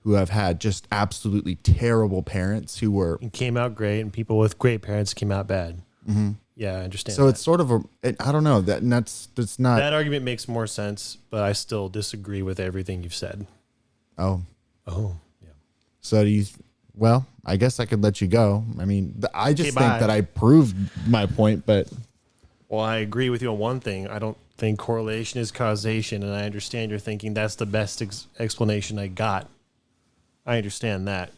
who have had just absolutely terrible parents who were... and came out great, and people with great parents came out bad. Mm-hmm. Yeah, I understand. So it's sort of I don't know, that's not... That argument makes more sense, but I still disagree with everything you've said. Oh, yeah. So do you... Well, I guess I could let you go. I mean, I just think bye. that I proved my point, but... Well, I agree with you on one thing. I don't think correlation is causation, and I understand you're thinking that's the best explanation I got. I understand that.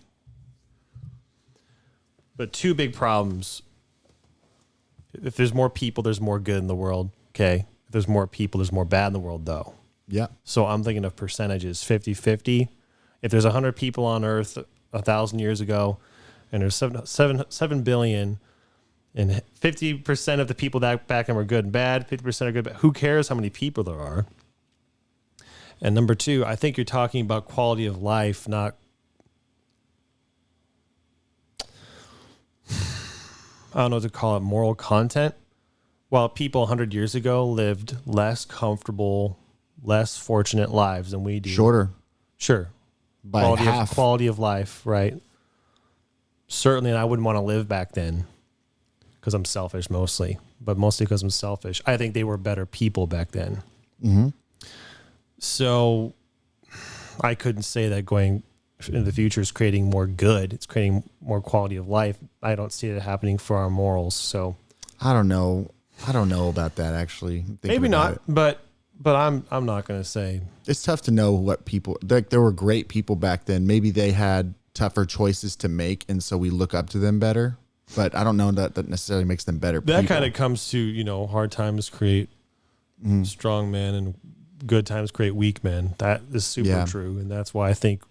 But 2 big problems. If there's more people, there's more good in the world, okay? If there's more people, there's more bad in the world, though. Yeah. So I'm thinking of percentages, 50-50. If there's 100 people on Earth 1,000 years ago, and there's 7 billion, and 50% of the people that back then were good and bad, 50% are good, but who cares how many people there are? And number 2, I think you're talking about quality of life, not... I don't know what to call it, moral content. While people 100 years ago lived less comfortable, less fortunate lives than we do. Shorter. Sure. By half. Quality of life, right? Certainly, and I wouldn't want to live back then because I'm selfish mostly, but mostly because I'm selfish. I think they were better people back then. Mm-hmm. So I couldn't say that going in the future is creating more good. It's creating more quality of life. I don't see it happening for our morals. So I don't know about that, actually. Maybe not, but I'm not going to say. It's tough to know what people, like, there were great people back then. Maybe they had tougher choices to make, and so we look up to them better. But I don't know that necessarily makes them better people. That kind of comes to, hard times create strong men, and good times create weak men. That is super true, and that's why I think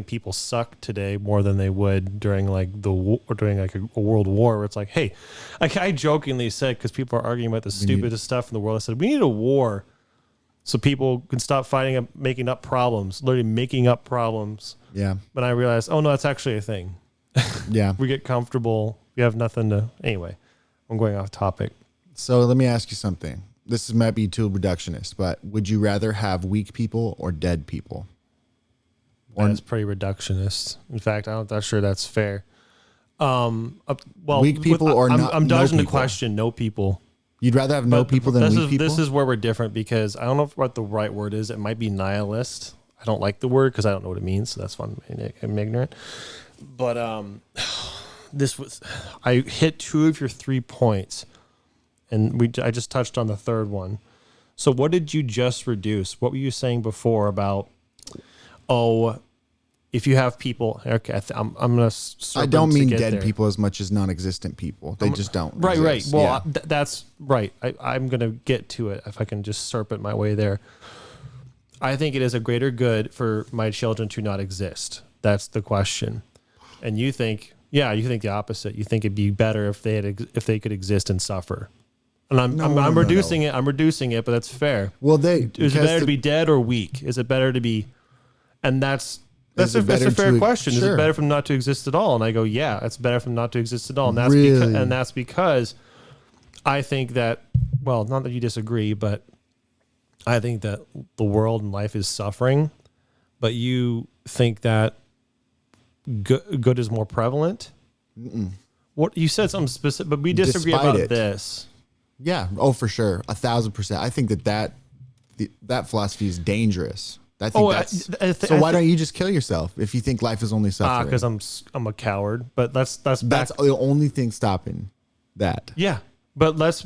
people suck today more than they would during like a world war, where it's like, hey, I jokingly said, because people are arguing about the stupidest stuff in the world, I said we need a war so people can stop fighting and making up problems, literally making up problems. Yeah. But I realized, oh no, that's actually a thing. Yeah. We get comfortable. We have nothing to. Anyway, I'm going off topic. So let me ask you something. This might be too reductionist, but would you rather have weak people or dead people? That's pretty reductionist. In fact, I'm not sure that's fair. Well, weak people or not? I'm dodging no the question. No people. You'd rather have no people than weak people? This is where we're different, because I don't know what the right word is. It might be nihilist. I don't like the word because I don't know what it means. So that's why I'm ignorant. But I hit 2 of your 3 points, and I just touched on the third one. So what did you just reduce? What were you saying before about? If you have people, okay, I'm gonna. I don't mean dead people as much as non-existent people. They just don't. Right, exist. right. Well, that's right. I'm gonna get to it if I can just serpent my way there. I think it is a greater good for my children to not exist. That's the question. And you think, you think the opposite. You think it'd be better if they could exist and suffer. And I'm reducing it. I'm reducing it, but that's fair. Well, is it better to be dead or weak? Is it better to be? And that's a fair question. Sure. Is it better for them not to exist at all? And I go, yeah, it's better for them not to exist at all. And that's really? that's because I think that, well, not that you disagree, but I think that the world and life is suffering, but you think that good is more prevalent. Mm-mm. What you said something specific, but we disagree Despite about it. this. Yeah. Oh, for sure. 1,000%. I think that philosophy is dangerous. I think so why don't you just kill yourself if you think life is only suffering? Because I'm a coward. But that's the only thing stopping that. Yeah. But let's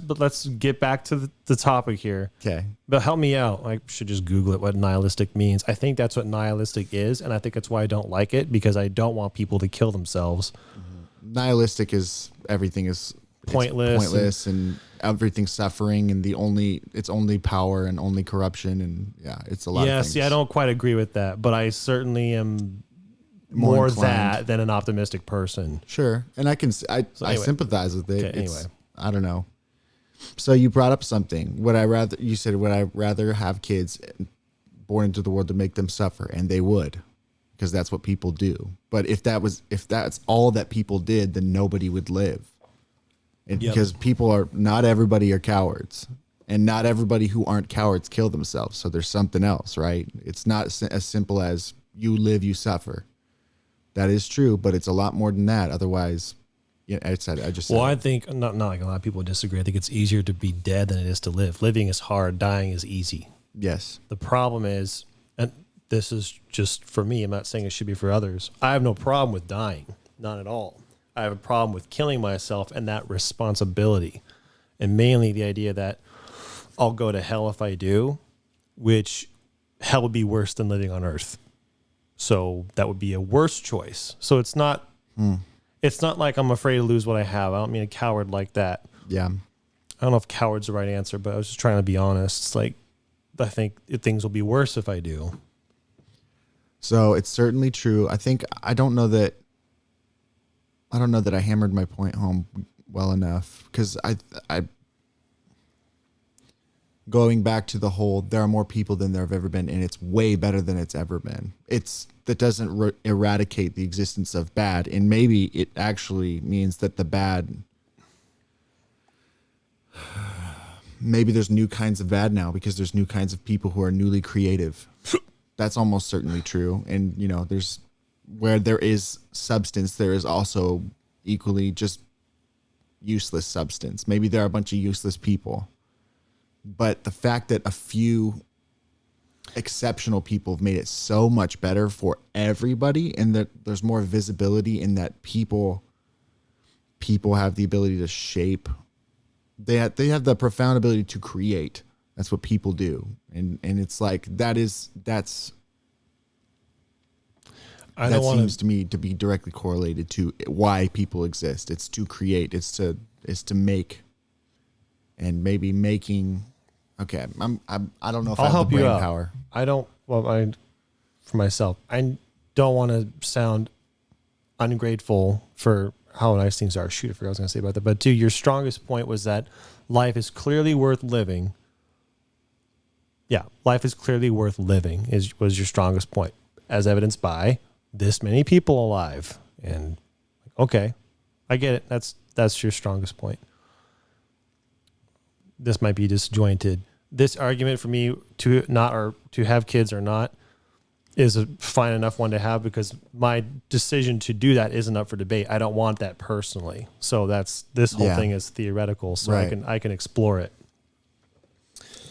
get back to the topic here. Okay. But help me out. I should just Google it, what nihilistic means. I think that's what nihilistic is, and I think that's why I don't like it, because I don't want people to kill themselves. Mm-hmm. Nihilistic is everything is pointless and everything's suffering, and it's only power and only corruption, and it's a lot of things. See, I don't quite agree with that, but I certainly am more that than an optimistic person. Sure. And I sympathize with it. Okay, anyway. I don't know. So you brought up something. Would I rather have kids born into the world to make them suffer? And they would, because that's what people do. But if that's all that people did, then nobody would live. Because not everybody are cowards, and not everybody who aren't cowards kill themselves. So there's something else, right? It's not as simple as you live, you suffer. That is true, but it's a lot more than that. Otherwise, I think not like a lot of people disagree. I think it's easier to be dead than it is to live. Living is hard. Dying is easy. Yes. The problem is, and this is just for me, I'm not saying it should be for others. I have no problem with dying. Not at all. I have a problem with killing myself and that responsibility. And mainly the idea that I'll go to hell if I do, which hell would be worse than living on earth. So that would be a worse choice. So it's not... It's not like I'm afraid to lose what I have. I don't mean a coward like that. Yeah. I don't know if coward's the right answer, but I was just trying to be honest. It's like, I think things will be worse if I do. So it's certainly true. I don't know that I hammered my point home well enough, because I going back to the whole, there are more people than there have ever been, and it's way better than it's ever been. That doesn't eradicate the existence of bad, and maybe it actually means that the bad, maybe there's new kinds of bad now because there's new kinds of people who are newly creative. That's almost certainly true. And there's where there is substance, there is also equally just useless substance. Maybe there are a bunch of useless people, but the fact that a few exceptional people have made it so much better for everybody, and that there's more visibility in that people have the ability to shape. They have the profound ability to create. That's what people do. And it's like, that seems to me to be directly correlated to why people exist. It's to create, it's to make, and maybe making. Okay, I don't know if I'll I have help the brain you out. power. For myself, I don't want to sound ungrateful for how nice things are. Shoot, I forgot what I was going to say about that. But two, your strongest point was that life is clearly worth living. Yeah, life is clearly worth living was your strongest point, as evidenced by this many people alive. And okay, I get it. That's your strongest point. This might be disjointed. This argument for me to have kids or not is a fine enough one to have, because my decision to do that isn't up for debate. I don't want that personally. So this whole thing is theoretical. So right. I can explore it.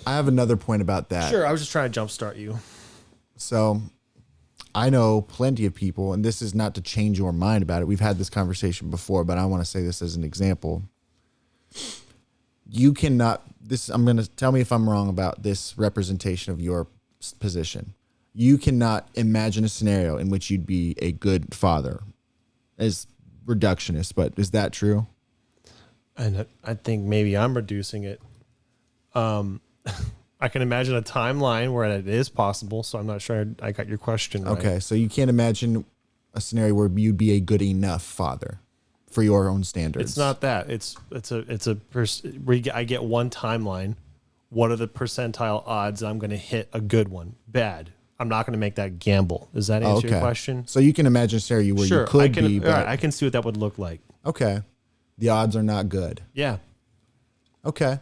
I have another point about that. Sure. I was just trying to jumpstart you. So I know plenty of people, and this is not to change your mind about it. We've had this conversation before, but I want to say this as an example. You cannot, I'm going to tell me if I'm wrong about this representation of your position. You cannot imagine a scenario in which you'd be a good father. As reductionist, but is that true? And I think maybe I'm reducing it. I I can imagine a timeline where it is possible. So I'm not sure I got your question right. Okay, so you can't imagine a scenario where you'd be a good enough father for your own standards. It's not that. I get one timeline. What are the percentile odds I'm going to hit a good one? Bad. I'm not going to make that gamble. Does that answer your question? So you can imagine a scenario where you could be, but I can see what that would look like. Okay. The odds are not good. Yeah. Okay.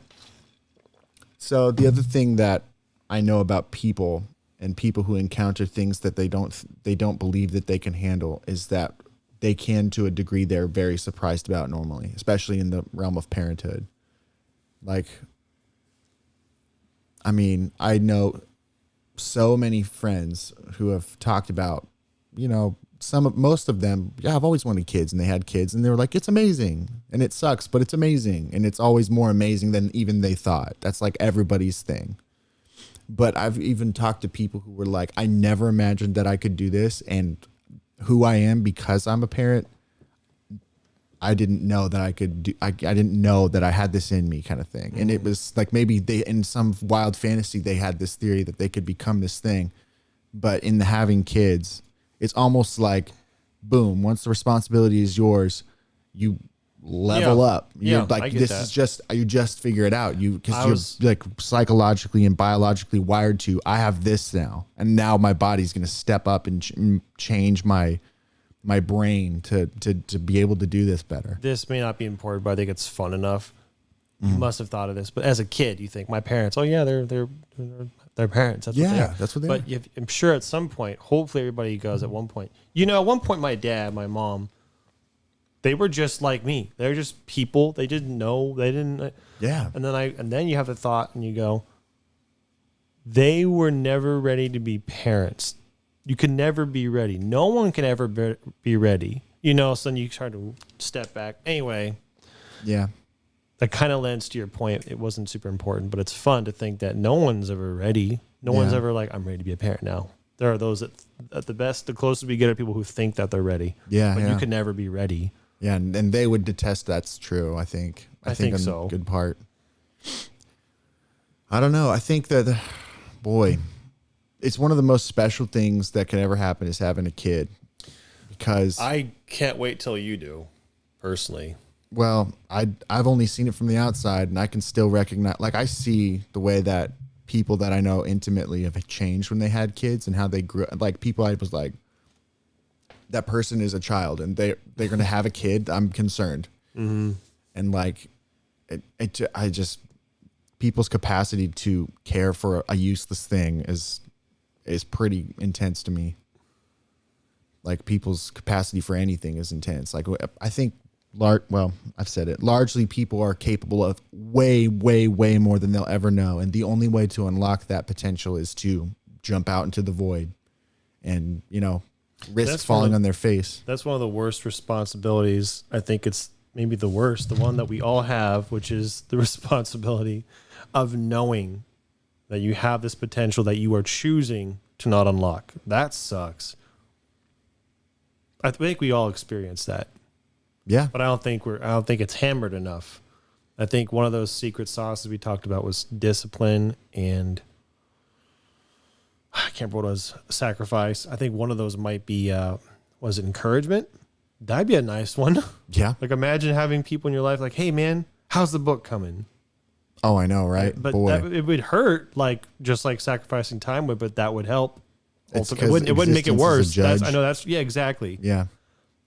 So the other thing that I know about people and people who encounter things that they don't believe that they can handle is that they can, to a degree, they're very surprised about normally, especially in the realm of parenthood. Like, I mean, I know so many friends who have talked about, most of them, I've always wanted kids, and they had kids, and they were like, it's amazing, and it sucks, but it's amazing, and it's always more amazing than even they thought. That's like everybody's thing. But I've even talked to people who were like, I never imagined that I could do this, and who I am because I'm a parent, I didn't know that I could do. I didn't know that I had this in me, kind of thing. And it was like maybe they, in some wild fantasy, they had this theory that they could become this thing. But in the having kids, it's almost like, boom, once the responsibility is yours, you level up. You're like, this is just, you just figure it out. Because you're like psychologically and biologically wired to, I have this now. And now my body's going to step up and change my brain to be able to do this better. This may not be important, but I think it's fun enough. You must have thought of this, but as a kid, you think my parents, oh yeah, they're parents. That's what they are. That's what they are. But I'm sure at some point, hopefully everybody goes at one point. At one point, my dad, my mom, they were just like me. They're just people. They didn't know. They didn't. Yeah. And then you have the thought, and you go, they were never ready to be parents. You can never be ready. No one can ever be ready. So then you try to step back. Anyway. Yeah. That kind of lends to your point. It wasn't super important, but it's fun to think that no one's ever ready. No one's ever like, I'm ready to be a parent now. There are those that, at the best, the closest we get are people who think that they're ready. Yeah. But you can never be ready. Yeah. And they would detest that's true, I think. I think so. Good part. I don't know. I think that, boy, it's one of the most special things that can ever happen is having a kid, because I can't wait till you do, personally. Well, I've only seen it from the outside, and I can still recognize, like, I see the way that people that I know intimately have changed when they had kids and how they grew. Like, people I was like, that person is a child and they're going to have a kid. I'm concerned. Mm-hmm. And like, people's capacity to care for a useless thing is pretty intense to me. Like, people's capacity for anything is intense. Like, I think I've said it. Largely, people are capable of way, way, way more than they'll ever know. And the only way to unlock that potential is to jump out into the void and, risk falling on their face. That's one of the worst responsibilities. I think it's maybe the worst, the one that we all have, which is the responsibility of knowing that you have this potential that you are choosing to not unlock. That sucks. I think we all experience that. Yeah. But I don't think it's hammered enough. I think one of those secret sauces we talked about was discipline, and I can't remember what it was, sacrifice. I think one of those might be, was it encouragement? That'd be a nice one. Yeah. Like, imagine having people in your life like, hey man, how's the book coming? Oh, I know, right? But it would hurt, like, just like sacrificing time would, but that would help. It wouldn't make it worse. Yeah, exactly. Yeah.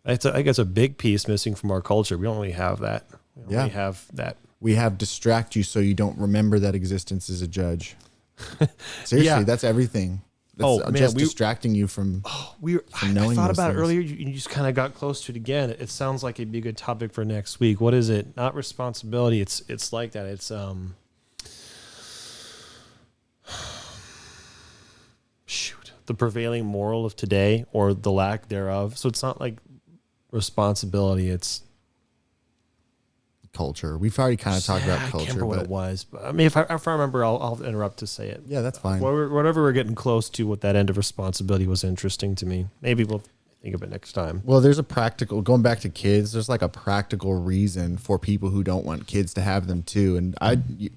I think it's a big piece missing from our culture. We don't really have that. We don't really have that. We have distract you so you don't remember that existence is a judge. Seriously, that's everything. That's distracting you from knowing. I thought about things. it earlier. You just kind of got close to it again. It sounds like it'd be a good topic for next week. What is it? Not responsibility. It's like that. It's the prevailing moral of today or the lack thereof. So it's not like responsibility. It's culture. We've already kind of talked about culture. I can't remember what it was, but I mean, if I remember, I'll interrupt to say it. Yeah, that's fine. Whatever we're getting close to, what that end of responsibility was interesting to me. Maybe we'll think of it next time. Well, there's a practical, going back to kids, there's like a practical reason for people who don't want kids to have them too. And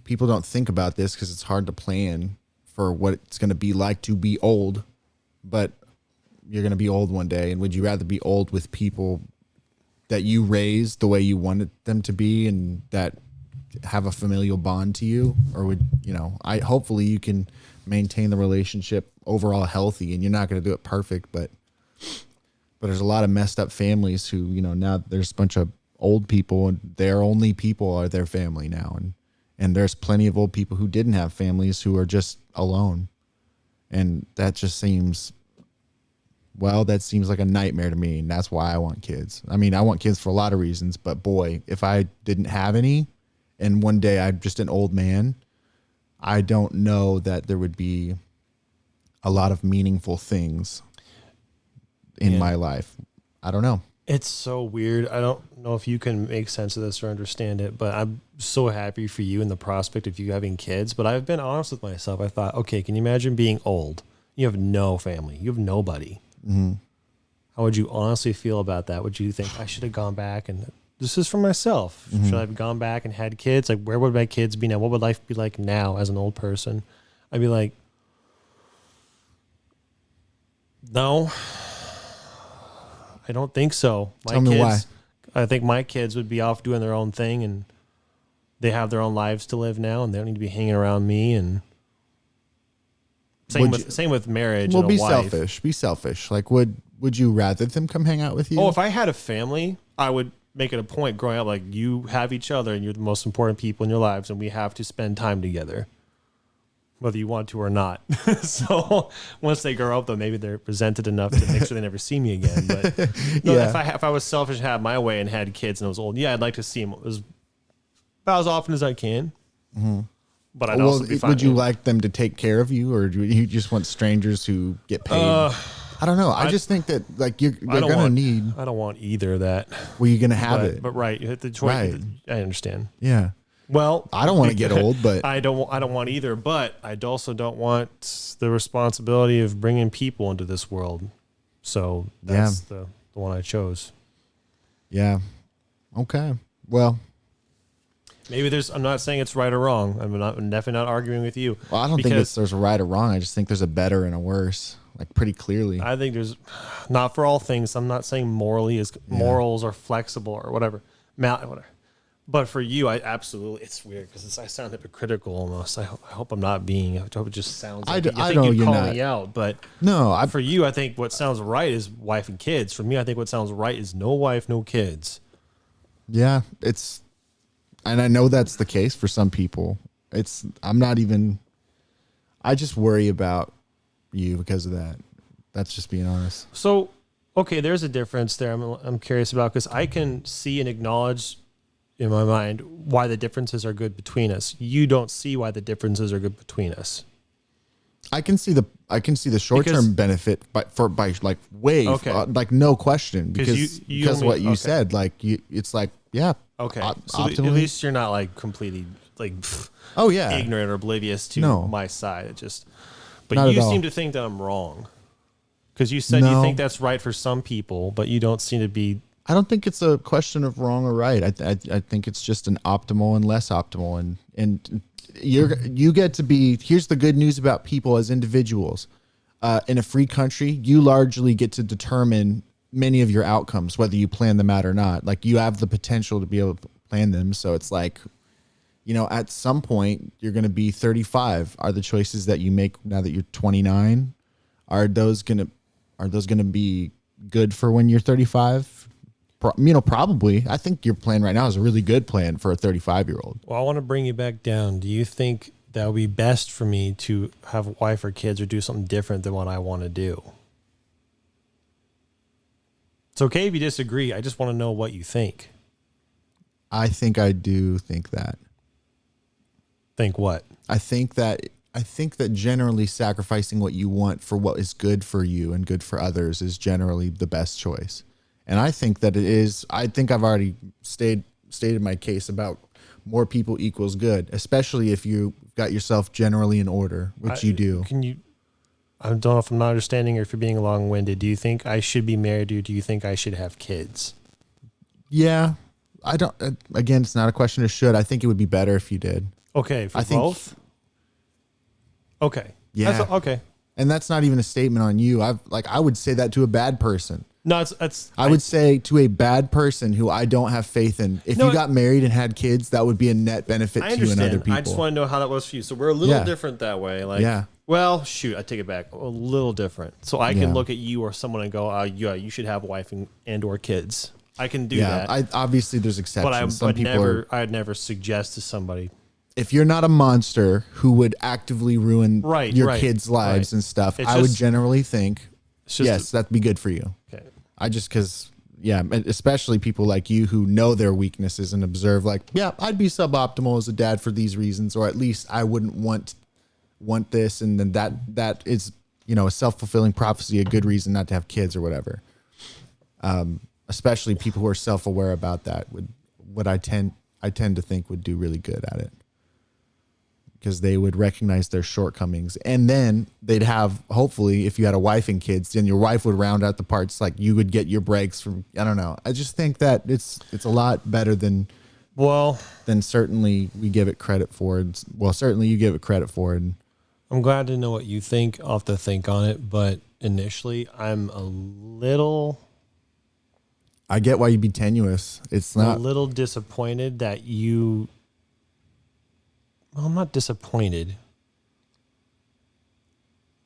people don't think about this because it's hard to plan for what it's going to be like to be old, but you're going to be old one day. And would you rather be old with people that you raised the way you wanted them to be and that have a familial bond to you? Or would, hopefully you can maintain the relationship overall healthy, and you're not going to do it perfect, but there's a lot of messed up families who, now there's a bunch of old people and their only people are their family now. And there's plenty of old people who didn't have families who are just alone. And that just seems like a nightmare to me. And that's why I want kids. I mean, I want kids for a lot of reasons, but boy, if I didn't have any and one day I'm just an old man, I don't know that there would be a lot of meaningful things in my life. I don't know. It's so weird. I don't know if you can make sense of this or understand it, but I'm so happy for you in the prospect of you having kids. But I've been honest with myself. I thought, okay, can you imagine being old? You have no family. You have nobody. Mm-hmm. How would you honestly feel about that? Would you think I should have gone back and this is for myself? Mm-hmm. Should I have gone back and had kids? Like, where would my kids be now? What would life be like now as an old person? I'd be like, no, I don't think so. Tell me why. I think my kids would be off doing their own thing, and they have their own lives to live now, and they don't need to be hanging around me. And same with marriage. Well, and a be wife. selfish. Be selfish. Like, would you rather them come hang out with you? Oh, if I had a family, I would make it a point growing up, like, you have each other, and you're the most important people in your lives, and we have to spend time together, whether you want to or not. So once they grow up, though, maybe they're presented enough to make sure they never see me again. But no, Yeah. if I was selfish and had my way and had kids and I was old, yeah, I'd like to see them about as often as I can. Mm-hmm. But I'd also be fine. Would you like them to take care of you, or do you just want strangers who get paid? I don't know. I just think that, like, you're gonna need. I don't want either of that. Well, you're gonna have it. But right, you hit the choice. Right. I understand. Yeah. Well, I don't want to get old, but I don't want either. But I also don't want the responsibility of bringing people into this world. So that's the one I chose. Yeah. Okay. Well, maybe I'm not saying it's right or wrong. I'm definitely not arguing with you. Well, I don't think there's a right or wrong. I just think there's a better and a worse, like, pretty clearly. I think there's not for all things. I'm not saying morals are flexible or whatever. Whatever. But for you, I absolutely, it's weird because I sound hypocritical almost. I hope I'm not being. I hope it just sounds like I think you call me out. But no, for you, I think what sounds right is wife and kids. For me, I think what sounds right is no wife, no kids. Yeah, and I know that's the case for some people. I just worry about you because of that. That's just being honest. So, okay, there's a difference there. I'm curious about, because I can see and acknowledge in my mind why the differences are good between us. You don't see why the differences are good between us. I can see the short-term benefit by like way, like, no question, because what you said, like, it's like, yeah. Okay. So at least you're not like completely like, ignorant or oblivious to my side. But you seem to think that I'm wrong, because you said you think that's right for some people, but you don't seem to be. I don't think it's a question of wrong or right. I think it's just an optimal and less optimal, and you get to be. Here's the good news about people as individuals. In a free country, you largely get to determine many of your outcomes, whether you plan them out or not. Like, you have the potential to be able to plan them. So it's like, at some point you're going to be 35. Are the choices that you make now that you're 29, are those going to be good for when you're 35? Probably. I think your plan right now is a really good plan for a 35-year-old. Well, I want to bring you back down. Do you think that would be best for me to have a wife or kids or do something different than what I want to do? It's okay if you disagree. I just want to know what you think. I think I do think that. Think what? I think that generally sacrificing what you want for what is good for you and good for others is generally the best choice. And I think that it is. I think I've already stated my case about more people equals good, especially if you got yourself generally in order, which you do. Can you I don't know if I'm not understanding or if you're being long-winded. Do you think I should be married, or do you think I should have kids? Yeah. I don't, again, it's not a question of should. I think it would be better if you did. Okay. For I think both? Okay. Yeah. Okay. And that's not even a statement on you. I would say that to a bad person. No, I would say to a bad person who I don't have faith in, if you got married and had kids, that would be a net benefit to you and other people. I just want to know how that was for you. So we're a little different that way. Well, shoot, I take it back. A little different. So I can look at you or someone and go, yeah, you should have a wife and or kids. I can do that. Obviously there's exceptions. I'd never suggest to somebody. If you're not a monster who would actively ruin your kids' lives and stuff, I would generally think, yes, that'd be good for you. Okay. Because especially people like you who know their weaknesses and observe, like, yeah, I'd be suboptimal as a dad for these reasons, or at least I wouldn't want this, and then that is, a self-fulfilling prophecy, a good reason not to have kids or whatever. Especially people who are self-aware about that I tend to think would do really good at it. Because they would recognize their shortcomings, and then they'd have, hopefully, if you had a wife and kids, then your wife would round out the parts. Like, you would get your breaks from, I don't know. I just think that it's a lot better than certainly we give it credit for. Well, certainly you give it credit for. And I'm glad to know what you think. I'll have to think on it, but initially I'm I get why you'd be tenuous. It's not a little disappointed that you. Well, I'm not disappointed.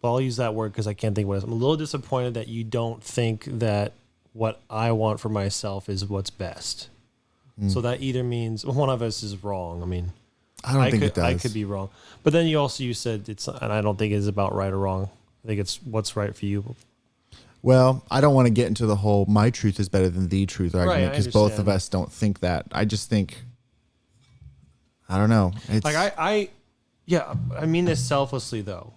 But I'll use that word because I can't think what it is. I'm a little disappointed that you don't think that what I want for myself is what's best. So that either means one of us is wrong. I mean, I don't think it does. I could be wrong. But then you said it's, and I don't think it's about right or wrong. I think it's what's right for you. Well, I don't want to get into the whole my truth is better than the truth argument, because both of us don't think that. I just think, I don't know. It's I mean this selflessly though.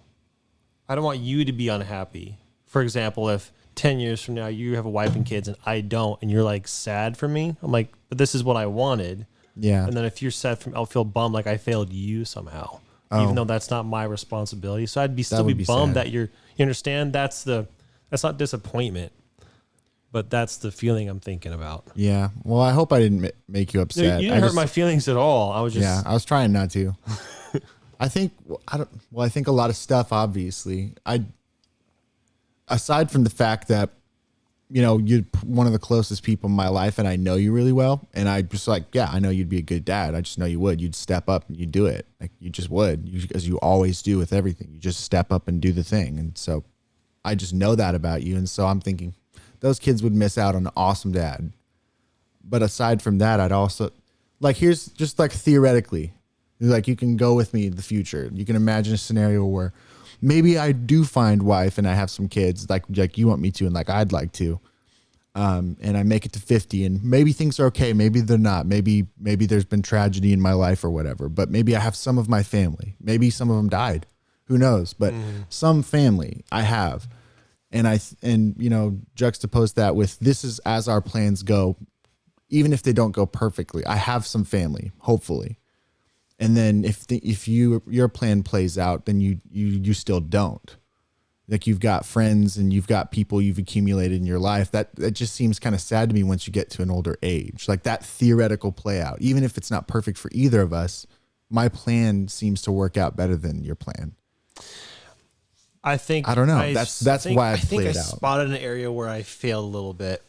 I don't want you to be unhappy. For example, if 10 years from now you have a wife and kids and I don't, and you're like sad for me, I'm like, but this is what I wanted. Yeah. And then if you're sad for me, I'll feel bummed like I failed you somehow, even though that's not my responsibility. So I'd still be bummed that you understand. That's not disappointment. But that's the feeling I'm thinking about. Yeah. Well, I hope I didn't make you upset. You didn't hurt my feelings at all. I was just... Yeah, I was trying not to. I think a lot of stuff, obviously. Aside from the fact that, you're one of the closest people in my life and I know you really well. And I just I know you'd be a good dad. I just know you would. You'd step up and you'd do it. Like, you just would. Because you always do with everything. You just step up and do the thing. And so I just know that about you. And so I'm thinking, those kids would miss out on an awesome dad. But aside from that, I'd also here's just theoretically, you can go with me in the future. You can imagine a scenario where maybe I do find wife and I have some kids like you want me to, and I'd like to. And I make it to 50 and maybe things are okay. Maybe they're not. Maybe there's been tragedy in my life or whatever, but maybe I have some of my family. Maybe some of them died. Who knows? But some family I have. And juxtapose that with this is as our plans go, even if they don't go perfectly. I have some family, hopefully. And then if your plan plays out, then you still don't. Like, you've got friends and you've got people you've accumulated in your life. That just seems kind of sad to me once you get to an older age. Like, that theoretical play out, even if it's not perfect for either of us, my plan seems to work out better than your plan. I don't know. That's why I think I spotted an area where I failed a little bit.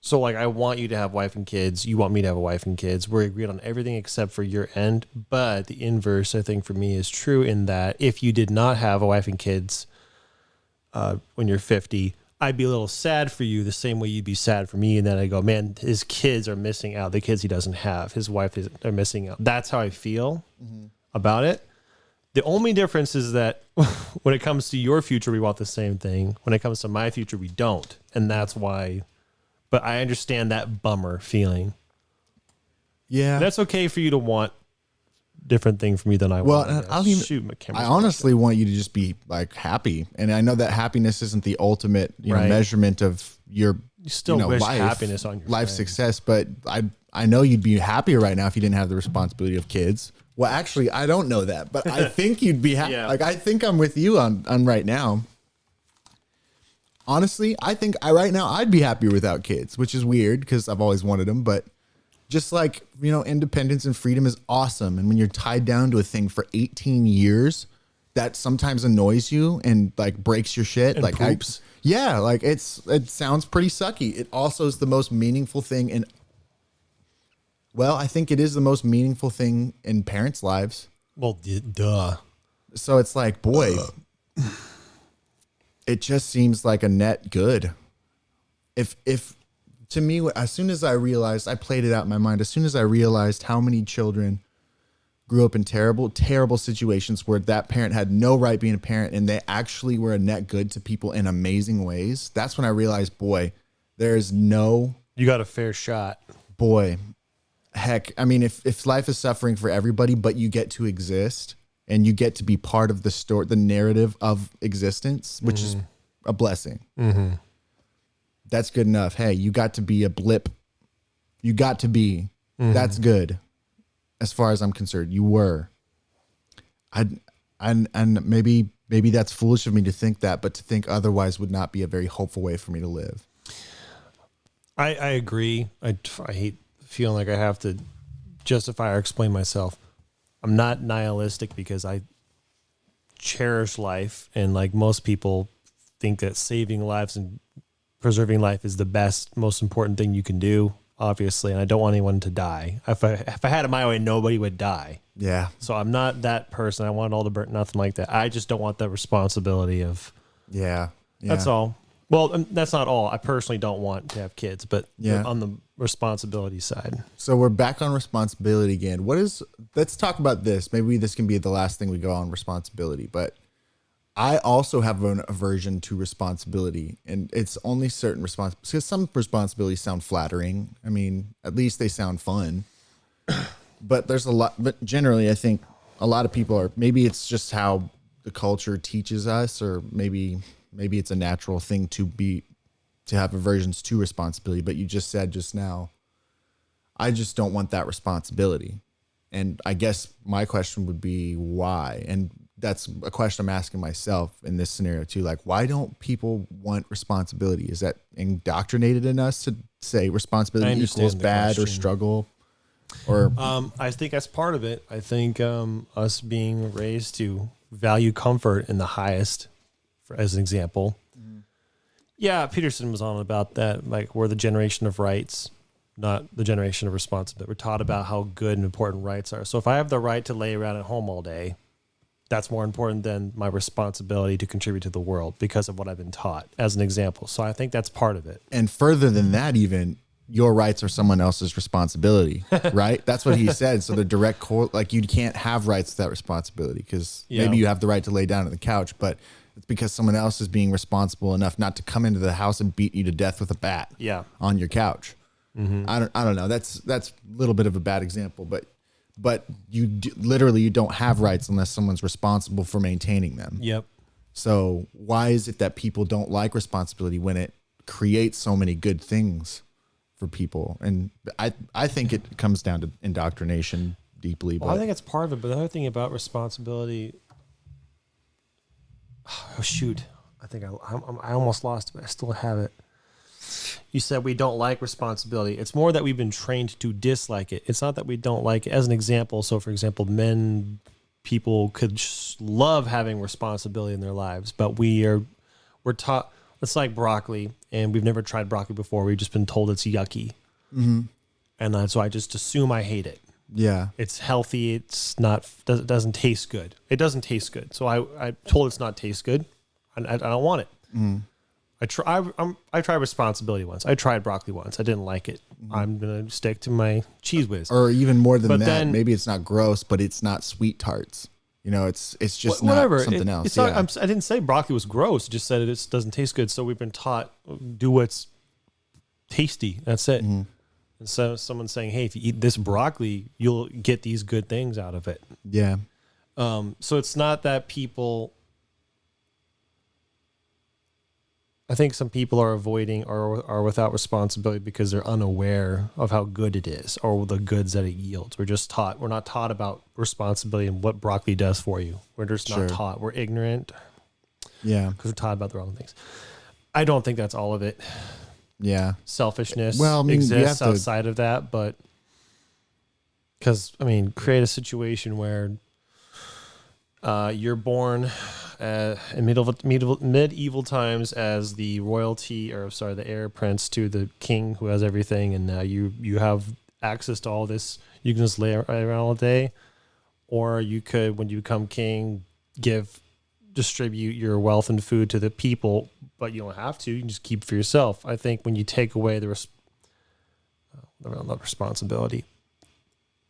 So I want you to have wife and kids. You want me to have a wife and kids. We're agreed on everything except for your end. But the inverse, I think, for me is true in that if you did not have a wife and kids when you're 50, I'd be a little sad for you the same way you'd be sad for me. And then I go, man, his kids are missing out. The kids he doesn't have. His wife are missing out. That's how I feel about it. The only difference is that when it comes to your future, we want the same thing. When it comes to my future, we don't. And that's why. But I understand that bummer feeling. Yeah. That's okay for you to want different thing from me than I want. Well, I honestly want you to just be happy. And I know that happiness isn't the ultimate measurement of, your You still wish happiness on your life friends. success, but I know you'd be happier right now if you didn't have the responsibility of kids. Well, actually, I don't know that, but I think you'd be happy. Yeah. Like, I think I'm with you on right now. Honestly, I think right now I'd be happier without kids, which is weird because I've always wanted them. But just like, independence and freedom is awesome. And when you're tied down to a thing for 18 years, that sometimes annoys you and like breaks your shit. And like poops. like it sounds pretty sucky. It also is the most meaningful thing I think it is the most meaningful thing in parents' lives. Well, duh. So it's like, boy, it just seems like a net good. If to me, as soon as I realized, I played it out in my mind, as soon as I realized how many children grew up in terrible, terrible situations where that parent had no right being a parent and they actually were a net good to people in amazing ways, that's when I realized, boy, You got a fair shot. Heck, I mean, if life is suffering for everybody, but you get to exist and you get to be part of the story, the narrative of existence, which is a blessing. Mm-hmm. That's good enough. Hey, you got to be a blip. You got to be. That's good. As far as I'm concerned, you were. And maybe that's foolish of me to think that, but to think otherwise would not be a very hopeful way for me to live. I agree. I hate feeling like I have to justify or explain myself. I'm not nihilistic because I cherish life, and like most people think that saving lives and preserving life is the best, most important thing you can do, obviously, and I don't want anyone to die. If I had it my way, nobody would die. Yeah. So I'm not that person. I want all the burden, nothing like that. I just don't want that responsibility of. Yeah. That's all. Well, that's not all. I personally don't want to have kids, but Yeah. on the responsibility side. So we're back on responsibility again. Let's talk about this. Maybe this can be the last thing we go on responsibility, but I also have an aversion to responsibility, and it's only certain responsibilities, because some responsibilities sound flattering. I mean, at least they sound fun, but there's a lot, but generally I think a lot of people maybe it's just how the culture teaches us, or maybe it's a natural thing to have aversions to responsibility. But you just said just now, I just don't want that responsibility. And I guess my question would be why? And that's a question I'm asking myself in this scenario too. Like, why don't people want responsibility? Is that indoctrinated in us to say responsibility equals bad or struggle? Or I think that's part of it. I think us being raised to value comfort in the highest, as an example. Yeah, Peterson was on about that. Like, we're the generation of rights, not the generation of responsibility. We're taught about how good and important rights are. So if I have the right to lay around at home all day, that's more important than my responsibility to contribute to the world because of what I've been taught, as an example. So I think that's part of it. And further than that, even your rights are someone else's responsibility, right? That's what he said. So the direct like, you can't have rights without responsibility, because maybe you have the right to lay down on the couch, but it's because someone else is being responsible enough not to come into the house and beat you to death with a bat on your couch. I don't know. That's a little bit of a bad example, but literally you don't have rights unless someone's responsible for maintaining them. Yep. So why is it that people don't like responsibility when it creates so many good things for people? And I think it comes down to indoctrination deeply. Well, I think it's part of it. But the other thing about responsibility, oh shoot, I think I almost lost it, but I still have it. You said we don't like responsibility. It's more that we've been trained to dislike it. It's not that we don't like it. As an example, so for example, people could love having responsibility in their lives, but we're taught, it's like broccoli, and we've never tried broccoli before. We've just been told it's yucky. And so I just assume I hate it. Yeah. It's healthy. It's not, it doesn't taste good. It doesn't taste good. So I told it's not taste good. I don't want it. I tried responsibility once. I tried broccoli once. I didn't like it. I'm going to stick to my Cheese Whiz. Or even more than that, then, maybe it's not gross, but it's not sweet tarts. It's just whatever. Not something else. It's not, I didn't say broccoli was gross. I just said it doesn't taste good. So we've been taught, do what's tasty. That's it. And so someone's saying, hey, if you eat this broccoli, you'll get these good things out of it. Yeah. So it's not that people... I think some people are avoiding or are without responsibility because they're unaware of how good it is or the goods that it yields. We're not taught about responsibility and what broccoli does for you. We're just not Sure. taught. We're ignorant Yeah. because we're taught about the wrong things. I don't think that's all of it. Yeah. Selfishness Well, I mean, you exists have to- outside of that, but because, I mean, create a situation where you're born in medieval times as the royalty, or sorry, the heir prince to the king who has everything, and now you have access to all this. You can just lay around all day, or you could, when you become king, distribute your wealth and food to the people, but you don't have to. You can just keep it for yourself. I think when you take away not responsibility,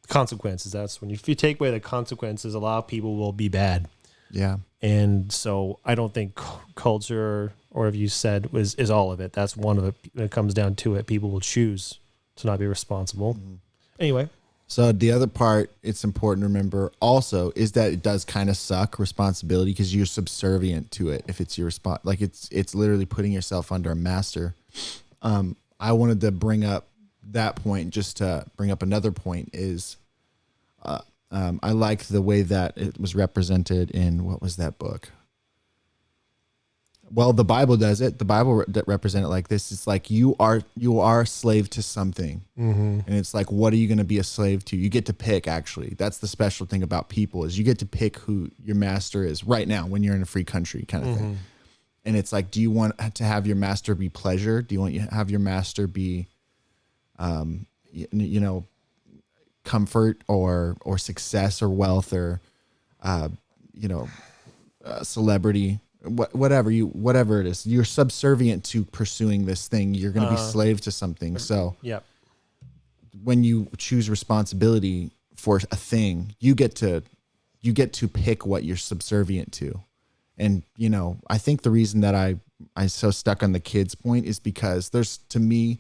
consequences. That's when if you take away the consequences, a lot of people will be bad. Yeah. And so I don't think culture, or if you said is all of it. That's one of it. When it comes down to it, people will choose to not be responsible. Mm-hmm. Anyway. So the other part it's important to remember also is that it does kind of suck responsibility because you're subservient to it. If it's your like it's literally putting yourself under a master. I wanted to bring up that point just to bring up another point is I like the way that it was represented in, what was that book? Well, the Bible does it. The Bible represent it like this. It's like you are a slave to something. Mm-hmm. And it's like, what are you going to be a slave to? You get to pick, actually. That's the special thing about people is you get to pick who your master is right now when you're in a free country kind of thing. And it's like, do you want to have your master be pleasure? Do you want to have your master be, comfort or success or wealth or, celebrity? Whatever it is, you're subservient to pursuing this thing. You're going to be slave to something. So Yep. when you choose responsibility for a thing, you get to pick what you're subservient to. And, I think the reason that I so stuck on the kids point is because there's, to me,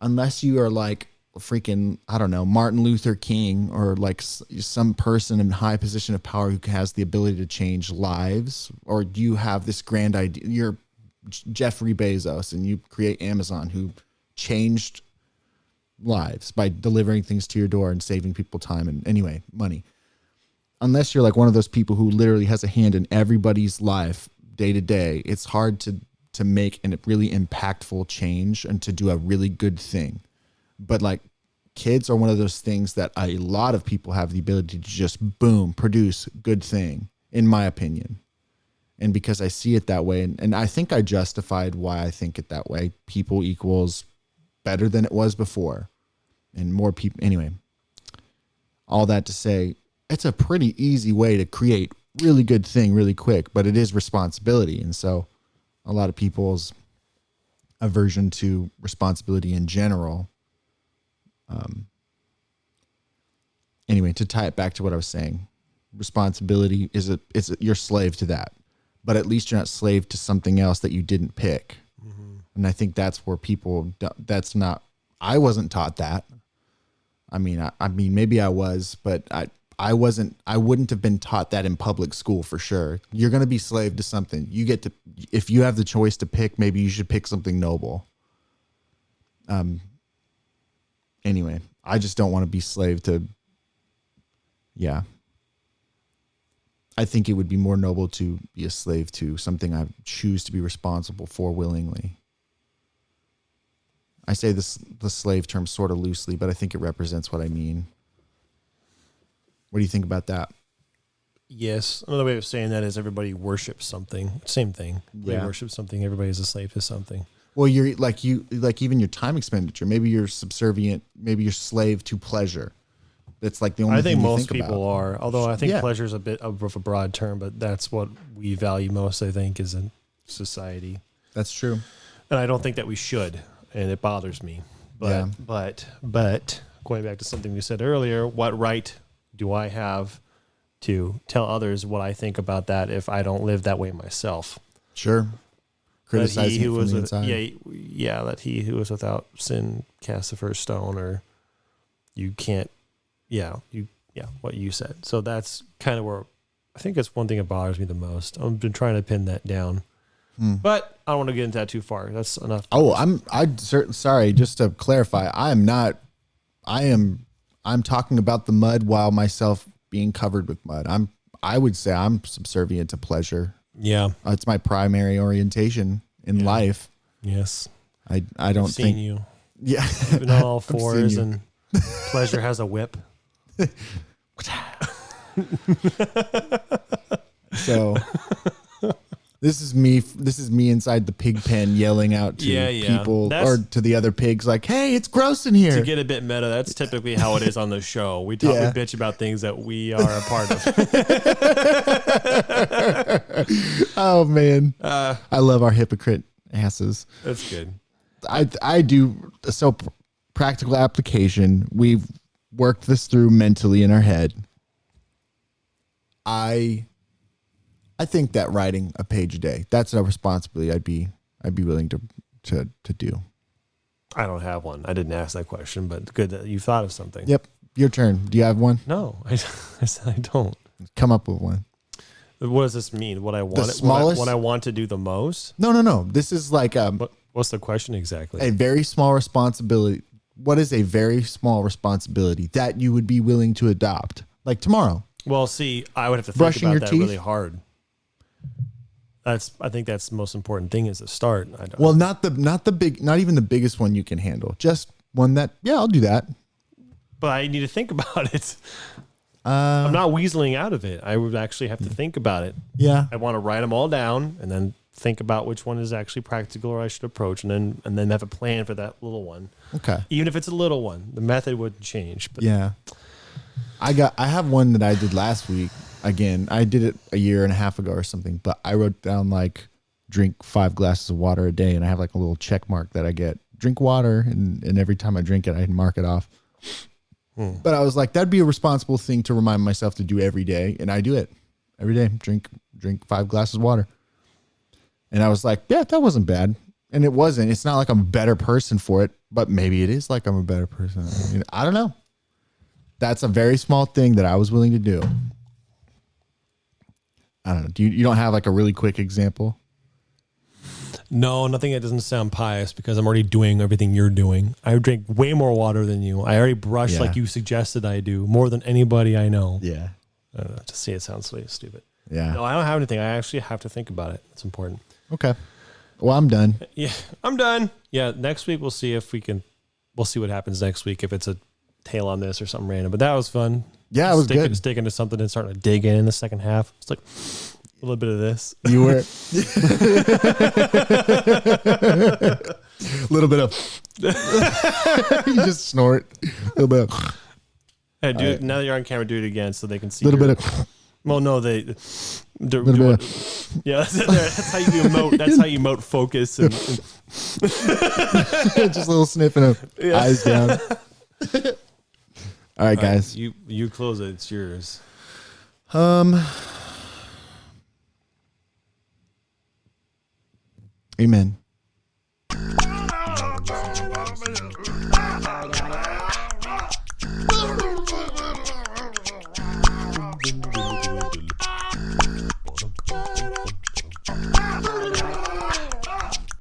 unless you are like freaking, I don't know, Martin Luther King or like some person in high position of power who has the ability to change lives, or you have this grand idea, you're Jeffrey Bezos and you create Amazon, who changed lives by delivering things to your door and saving people time and anyway, money. Unless you're like one of those people who literally has a hand in everybody's life day to day, it's hard to make a really impactful change and to do a really good thing. But like kids are one of those things that a lot of people have the ability to just boom, produce good thing, in my opinion. And because I see it that way, and I think I justified why I think it that way. People equals better than it was before. And more people, anyway, all that to say, it's a pretty easy way to create really good thing really quick, but it is responsibility. And so a lot of people's aversion to responsibility in general. Anyway, to tie it back to what I was saying, responsibility you're slave to that, but at least you're not slave to something else that you didn't pick. Mm-hmm. And I think that's where I wasn't taught that. I mean, maybe I was, but I wouldn't have been taught that in public school for sure. You're going to be slave to something. You get to, if you have the choice to pick, maybe you should pick something noble. Anyway, I just don't want to be slave to. Yeah. I think it would be more noble to be a slave to something I choose to be responsible for willingly. I say the slave term sort of loosely, but I think it represents what I mean. What do you think about that? Yes. Another way of saying that is everybody worships something. Same thing. Everybody worships something. Everybody is a slave to something. Well, you're like even your time expenditure. Maybe you're subservient. Maybe you're slave to pleasure. That's like the only. I think thing you most think people about. are. Although I think Yeah. pleasure is a bit of a broad term, but that's what we value most. I think is in society, That's true. and I don't think that we should, and it bothers me. But but going back to something we said earlier, what right do I have to tell others what I think about that if I don't live that way myself? Sure. Criticizing it from the inside. That he who was without sin cast the first stone, or you can't, what you said. So that's kind of where I think that's one thing that bothers me the most. I've been trying to pin that down. But I don't want to get into that too far. That's enough. Oh, sorry, just to clarify, I'm talking about the mud while myself being covered with mud. I would say I'm subservient to pleasure. Yeah. It's my primary orientation in life. Yes. I don't I've seen think you. Yeah. Even on all I've seen fours you. and pleasure has a whip. So this is me inside the pig pen yelling out to people or to the other pigs like, hey, it's gross in here. To get a bit meta, that's typically how it is on the show. We talk, we bitch about things that we are a part of. Oh man. I love our hypocrite asses. That's good. I do. So practical application. We've worked this through mentally in our head. I think that writing a page a day, that's a responsibility I'd be willing to do. I don't have one. I didn't ask that question, but good that you thought of something. Yep. Your turn. Do you have one? No, I said I don't. Come up with one. What does this mean? What I want? The smallest? What I want to do the most? No. This is like what's the question exactly? A very small responsibility. What is a very small responsibility that you would be willing to adopt? Like tomorrow. Well, see, I would have to think Brushing about your that teeth? really hard. I think that's the most important thing is to start. Well, not even the biggest one you can handle. Just one that, I'll do that. But I need to think about it. I'm not weaseling out of it. I would actually have to think about it. Yeah. I want to write them all down and then think about which one is actually practical or I should approach, and then have a plan for that little one. Okay. Even if it's a little one, the method wouldn't change. But yeah. I have one that I did last week. Again, I did it a year and a half ago or something, but I wrote down like drink 5 glasses of water a day, and I have like a little check mark that I get. Drink water, and every time I drink it, I mark it off. But I was like, that'd be a responsible thing to remind myself to do every day, and I do it every day. Drink 5 glasses of water. And I was like, yeah, that wasn't bad. And it wasn't. It's not like I'm a better person for it, but maybe it is like I'm a better person. I mean, I don't know. That's a very small thing that I was willing to do. I don't know. You don't have like a really quick example? No, nothing that doesn't sound pious because I'm already doing everything you're doing. I drink way more water than you. I already brush like you suggested I do, more than anybody I know. Yeah. I don't know. To see it sounds really stupid. Yeah. No, I don't have anything. I actually have to think about it. It's important. Okay. Well, I'm done. Yeah, I'm done. Yeah, next week we'll see if we'll see what happens next week, if it's a tail on this or something random. But that was fun. Yeah, it was good. Sticking to something and starting to dig in the second half. It's like a little bit of this. You were. A little bit of. You just snort. A little bit of. Hey, do it, now that you're on camera, do it again so they can see. A little bit of. Well, no, yeah, that's how you emote. That's how you emote focus and just a little sniffing of eyes down. All right, guys. You close it. It's yours. Amen.